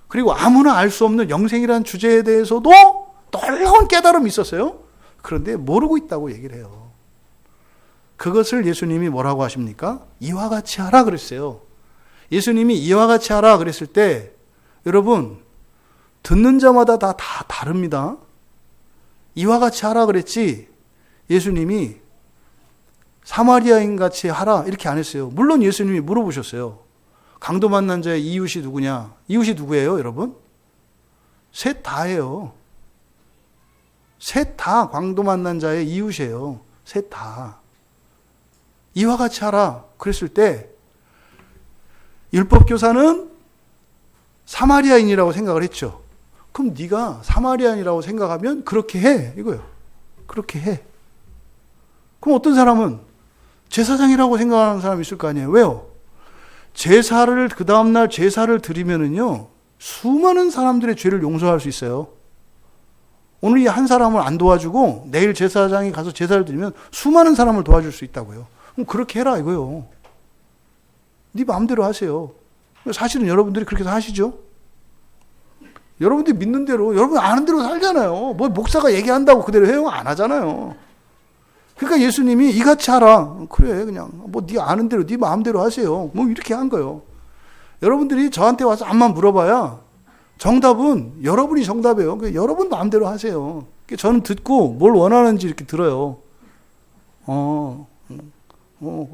그리고 아무나 알 수 없는 영생이라는 주제에 대해서도 놀라운 깨달음이 있었어요. 그런데 모르고 있다고 얘기를 해요. 그것을 예수님이 뭐라고 하십니까? 이와 같이 하라 그랬어요. 예수님이 이와 같이 하라 그랬을 때 여러분 듣는 자마다 다 다릅니다. 이와 같이 하라 그랬지 예수님이 사마리아인 같이 하라 이렇게 안 했어요. 물론 예수님이 물어보셨어요. 강도 만난 자의 이웃이 누구냐? 이웃이 누구예요, 여러분? 셋 다예요. 셋 다 강도 만난 자의 이웃이에요. 셋 다. 이와 같이 하라. 그랬을 때 율법교사는 사마리아인이라고 생각을 했죠. 그럼 네가 사마리아인이라고 생각하면 그렇게 해. 이거요. 그렇게 해. 그럼 어떤 사람은 제사장이라고 생각하는 사람이 있을 거 아니에요. 왜요? 제사를 그 다음날 제사를 드리면은요 수많은 사람들의 죄를 용서할 수 있어요. 오늘 이 한 사람을 안 도와주고 내일 제사장이 가서 제사를 드리면 수많은 사람을 도와줄 수 있다고요. 그럼 그렇게 해라 이거요. 네 마음대로 하세요. 사실은 여러분들이 그렇게 하시죠. 여러분들이 믿는 대로, 여러분 아는 대로 살잖아요. 뭐 목사가 얘기한다고 그대로 해요? 안 하잖아요. 그러니까 예수님이 이같이 하라. 그래, 그냥 뭐 네 아는 대로, 네 마음대로 하세요. 뭐 이렇게 한 거예요. 여러분들이 저한테 와서 암만 물어봐야 정답은 여러분이 정답이에요. 여러분 마음대로 하세요. 저는 듣고 뭘 원하는지 이렇게 들어요.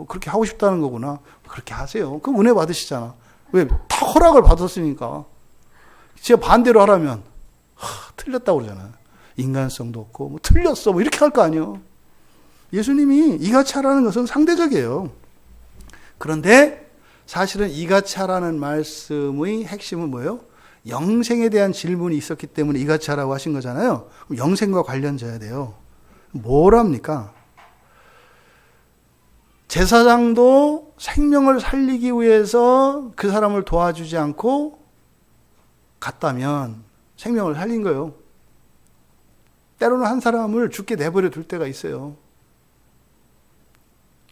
그렇게 하고 싶다는 거구나. 그렇게 하세요. 그럼 은혜 받으시잖아. 왜? 다 허락을 받았으니까. 제가 반대로 하라면 틀렸다고 그러잖아요. 인간성도 없고 뭐 틀렸어 뭐 이렇게 할 거 아니에요. 예수님이 이같이 하라는 것은 상대적이에요. 그런데 사실은 이같이 하라는 말씀의 핵심은 뭐예요? 영생에 대한 질문이 있었기 때문에 이같이 하라고 하신 거잖아요. 그럼 영생과 관련져야 돼요. 뭐랍니까? 제사장도 생명을 살리기 위해서 그 사람을 도와주지 않고 갔다면 생명을 살린 거예요. 때로는 한 사람을 죽게 내버려 둘 때가 있어요.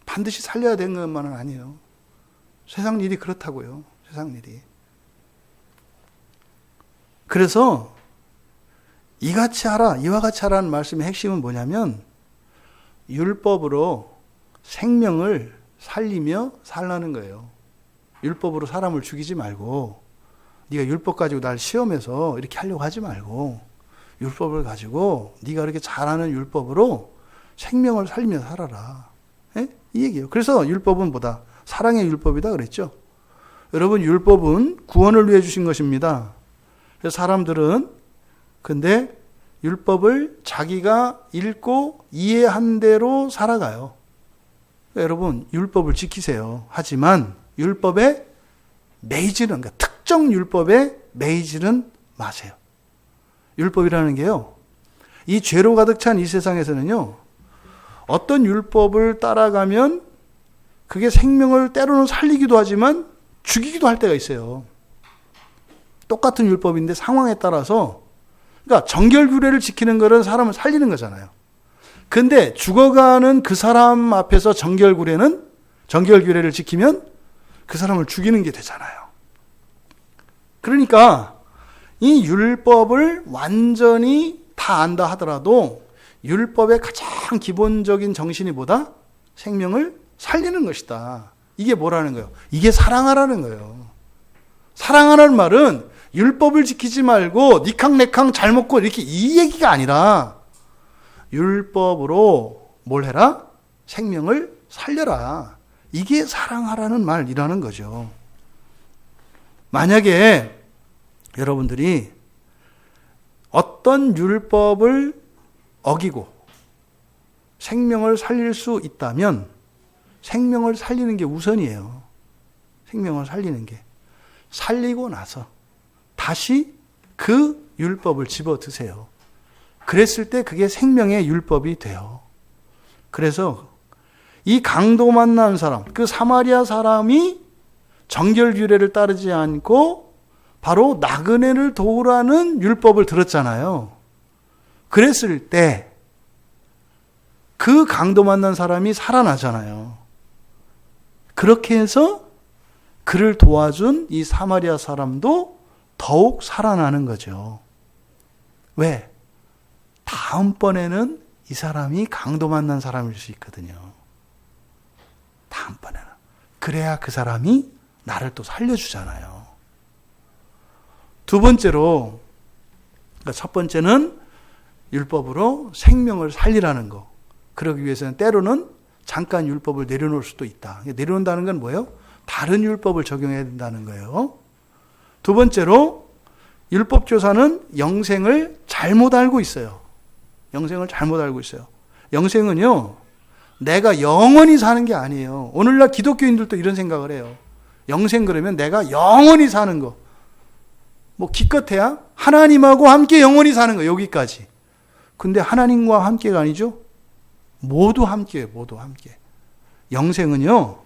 반드시 살려야 되는 것만은 아니에요. 세상 일이 그렇다고요. 세상 일이. 그래서 이같이 하라, 이와 같이 하라는 말씀의 핵심은 뭐냐면 율법으로 생명을 살리며 살라는 거예요. 율법으로 사람을 죽이지 말고 네가 율법 가지고 날 시험해서 이렇게 하려고 하지 말고 율법을 가지고 네가 이렇게 잘하는 율법으로 생명을 살리며 살아라. 예? 이 얘기예요. 그래서 율법은 뭐다? 사랑의 율법이다 그랬죠. 여러분 율법은 구원을 위해 주신 것입니다. 그래서 사람들은 근데 율법을 자기가 읽고 이해한 대로 살아가요. 그러니까 여러분 율법을 지키세요. 하지만 율법에 매이지는, 그러니까 특정 율법에 매이지는 마세요. 율법이라는 게요, 이 죄로 가득 찬 이 세상에서는요, 어떤 율법을 따라가면 그게 생명을 때로는 살리기도 하지만 죽이기도 할 때가 있어요. 똑같은 율법인데 상황에 따라서, 그러니까 정결규례를 지키는 것은 사람을 살리는 거잖아요. 근데 죽어가는 그 사람 앞에서 정결규례를 지키면 그 사람을 죽이는 게 되잖아요. 그러니까 이 율법을 완전히 다 안다 하더라도 율법의 가장 기본적인 정신이 뭐다? 생명을 살리는 것이다. 이게 뭐라는 거예요? 이게 사랑하라는 거예요. 사랑하라는 말은 율법을 지키지 말고 니캉내캉 잘 먹고 이렇게 이 얘기가 아니라 율법으로 뭘 해라? 생명을 살려라. 이게 사랑하라는 말이라는 거죠. 만약에 여러분들이 어떤 율법을 어기고 생명을 살릴 수 있다면 생명을 살리는 게 우선이에요. 생명을 살리는 게. 살리고 나서 다시 그 율법을 집어드세요. 그랬을 때 그게 생명의 율법이 돼요. 그래서 이 강도 만난 사람, 그 사마리아 사람이 정결규례를 따르지 않고 바로 나그네를 도우라는 율법을 들었잖아요. 그랬을 때 그 강도 만난 사람이 살아나잖아요. 그렇게 해서 그를 도와준 이 사마리아 사람도 더욱 살아나는 거죠. 왜? 다음번에는 이 사람이 강도 만난 사람일 수 있거든요. 다음번에는. 그래야 그 사람이 나를 또 살려주잖아요. 두 번째로, 그러니까 첫 번째는 율법으로 생명을 살리라는 거. 그러기 위해서는 때로는 잠깐 율법을 내려놓을 수도 있다. 내려놓는다는 건 뭐예요? 다른 율법을 적용해야 된다는 거예요. 두 번째로 율법교사는 영생을 잘못 알고 있어요. 영생을 잘못 알고 있어요. 영생은요, 내가 영원히 사는 게 아니에요. 오늘날 기독교인들도 이런 생각을 해요. 영생 그러면 내가 영원히 사는 거. 뭐 기껏해야 하나님하고 함께 영원히 사는 거, 여기까지. 근데 하나님과 함께가 아니죠. 모두 함께예요. 모두 함께. 영생은요,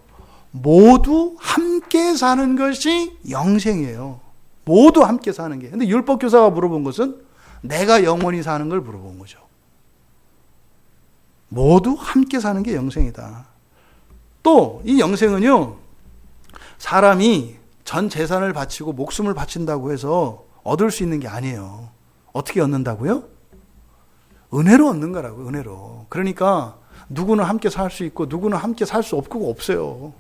모두 함께 사는 것이 영생이에요. 모두 함께 사는 게. 근데 율법교사가 물어본 것은 내가 영원히 사는 걸 물어본 거죠. 모두 함께 사는 게 영생이다. 또 이 영생은요, 사람이 전 재산을 바치고 목숨을 바친다고 해서 얻을 수 있는 게 아니에요. 어떻게 얻는다고요? 은혜로 얻는 거라고요. 은혜로. 그러니까 누구는 함께 살 수 있고 누구는 함께 살 수 없고 없어요.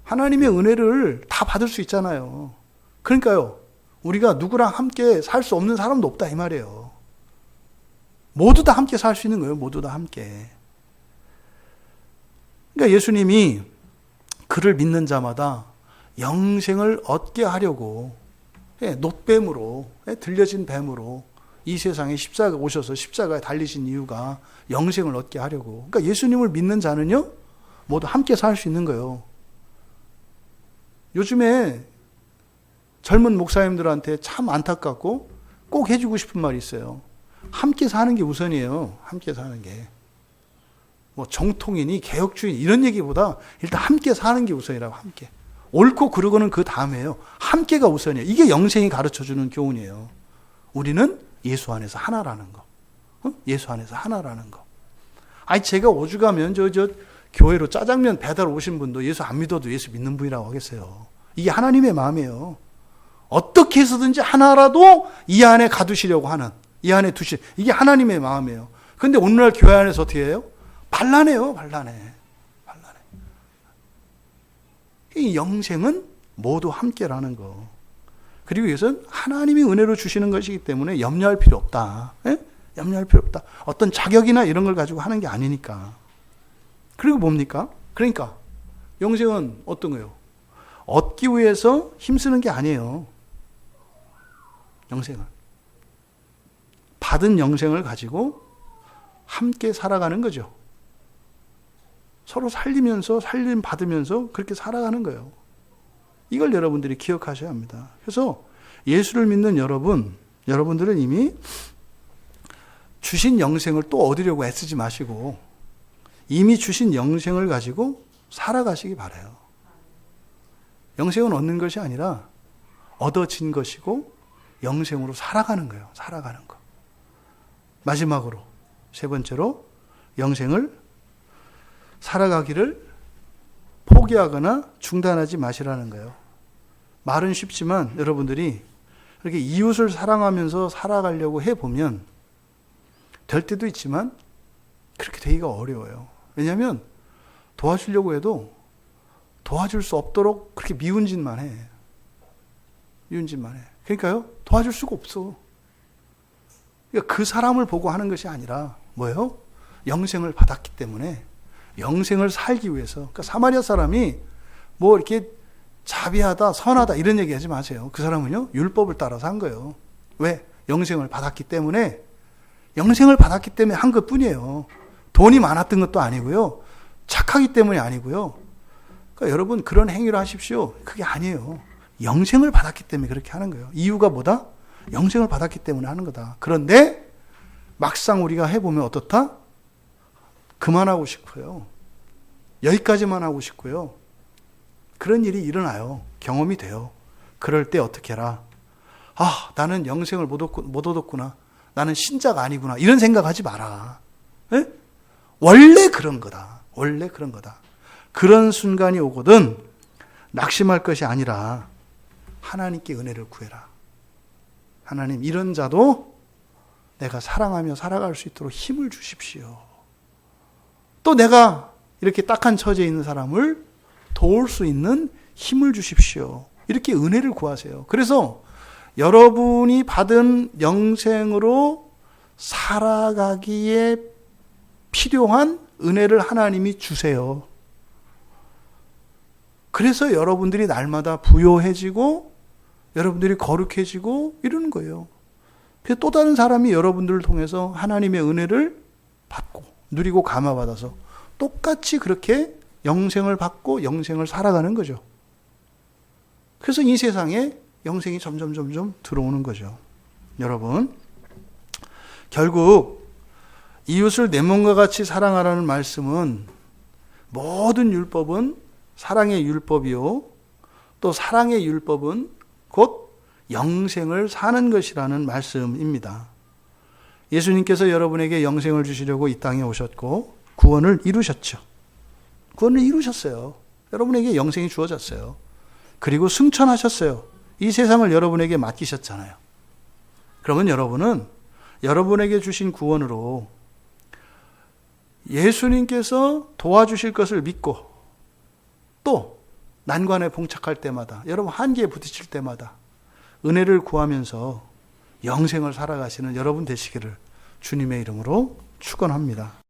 하나님의 은혜를 다 받을 수 있잖아요. 그러니까요. 우리가 누구랑 함께 살 수 없는 사람도 없다 이 말이에요. 모두 다 함께 살 수 있는 거예요. 모두 다 함께. 그러니까 예수님이 그를 믿는 자마다 영생을 얻게 하려고 놋뱀으로 들려진 뱀으로 이 세상에 십자가 오셔서 십자가에 달리신 이유가 영생을 얻게 하려고. 그러니까 예수님을 믿는 자는요 모두 함께 살 수 있는 거예요. 요즘에 젊은 목사님들한테 참 안타깝고 꼭 해주고 싶은 말이 있어요. 함께 사는 게 우선이에요. 함께 사는 게. 뭐 정통이니 개혁주의 이런 얘기보다 일단 함께 사는 게 우선이라고. 함께. 옳고 그르고는 그 다음에요. 함께가 우선이에요. 이게 영생이 가르쳐주는 교훈이에요. 우리는 예수 안에서 하나라는 거. 예수 안에서 하나라는 거. 아니 제가 오죽하면 저 교회로 짜장면 배달 오신 분도 예수 안 믿어도 예수 믿는 분이라고 하겠어요. 이게 하나님의 마음이에요. 어떻게 해서든지 하나라도 이 안에 가두시려고 하는, 이 안에 이게 하나님의 마음이에요. 그런데 오늘날 교회 안에서 어떻게 해요? 반란해요. 반란해. 이 영생은 모두 함께라는 거. 그리고 이것은 하나님이 은혜로 주시는 것이기 때문에 염려할 필요 없다. 예? 염려할 필요 없다. 어떤 자격이나 이런 걸 가지고 하는 게 아니니까. 그리고 뭡니까? 그러니까 영생은 어떤 거예요? 얻기 위해서 힘쓰는 게 아니에요. 영생은. 받은 영생을 가지고 함께 살아가는 거죠. 서로 살리면서 살림 받으면서 그렇게 살아가는 거예요. 이걸 여러분들이 기억하셔야 합니다. 그래서 예수를 믿는 여러분들은 이미 주신 영생을 또 얻으려고 애쓰지 마시고 이미 주신 영생을 가지고 살아가시기 바라요. 영생은 얻는 것이 아니라 얻어진 것이고 영생으로 살아가는 거예요. 살아가는 거. 마지막으로 세 번째로 영생을 살아가기를 포기하거나 중단하지 마시라는 거예요. 말은 쉽지만 여러분들이 이렇게 이웃을 사랑하면서 살아가려고 해보면 될 때도 있지만 그렇게 되기가 어려워요. 왜냐하면 도와주려고 해도 도와줄 수 없도록 그렇게 미운 짓만 해. 미운 짓만 해. 그러니까요, 도와줄 수가 없어. 그러니까 그 사람을 보고 하는 것이 아니라 뭐예요? 영생을 받았기 때문에 영생을 살기 위해서. 그러니까 사마리아 사람이 뭐 이렇게 자비하다, 선하다 이런 얘기 하지 마세요. 그 사람은요, 율법을 따라서 한 거예요. 왜? 영생을 받았기 때문에. 영생을 받았기 때문에 한 것 뿐이에요. 돈이 많았던 것도 아니고요. 착하기 때문이 아니고요. 그러니까 여러분 그런 행위를 하십시오. 그게 아니에요. 영생을 받았기 때문에 그렇게 하는 거예요. 이유가 뭐다? 영생을 받았기 때문에 하는 거다. 그런데 막상 우리가 해보면 어떻다? 그만하고 싶어요. 여기까지만 하고 싶고요. 그런 일이 일어나요. 경험이 돼요. 그럴 때 어떻게 해라? 아, 나는 영생을 못 얻었구나. 나는 신자가 아니구나. 이런 생각하지 마라. 에? 원래 그런 거다. 원래 그런 거다. 그런 순간이 오거든 낙심할 것이 아니라 하나님께 은혜를 구해라. 하나님, 이런 자도 내가 사랑하며 살아갈 수 있도록 힘을 주십시오. 또 내가 이렇게 딱한 처지에 있는 사람을 도울 수 있는 힘을 주십시오. 이렇게 은혜를 구하세요. 그래서 여러분이 받은 영생으로 살아가기에 필요한 은혜를 하나님이 주세요. 그래서 여러분들이 날마다 부요해지고 여러분들이 거룩해지고 이러는 거예요. 그래서 또 다른 사람이 여러분들을 통해서 하나님의 은혜를 받고 누리고 감화받아서 똑같이 그렇게 영생을 받고 영생을 살아가는 거죠. 그래서 이 세상에 영생이 점점 들어오는 거죠. 여러분, 결국 이웃을 내 몸과 같이 사랑하라는 말씀은 모든 율법은 사랑의 율법이요. 또 사랑의 율법은 곧 영생을 사는 것이라는 말씀입니다. 예수님께서 여러분에게 영생을 주시려고 이 땅에 오셨고 구원을 이루셨죠. 구원을 이루셨어요. 여러분에게 영생이 주어졌어요. 그리고 승천하셨어요. 이 세상을 여러분에게 맡기셨잖아요. 그러면 여러분은 여러분에게 주신 구원으로 예수님께서 도와주실 것을 믿고 또 난관에 봉착할 때마다, 여러분 한계에 부딪힐 때마다 은혜를 구하면서 영생을 살아가시는 여러분 되시기를 주님의 이름으로 축원합니다.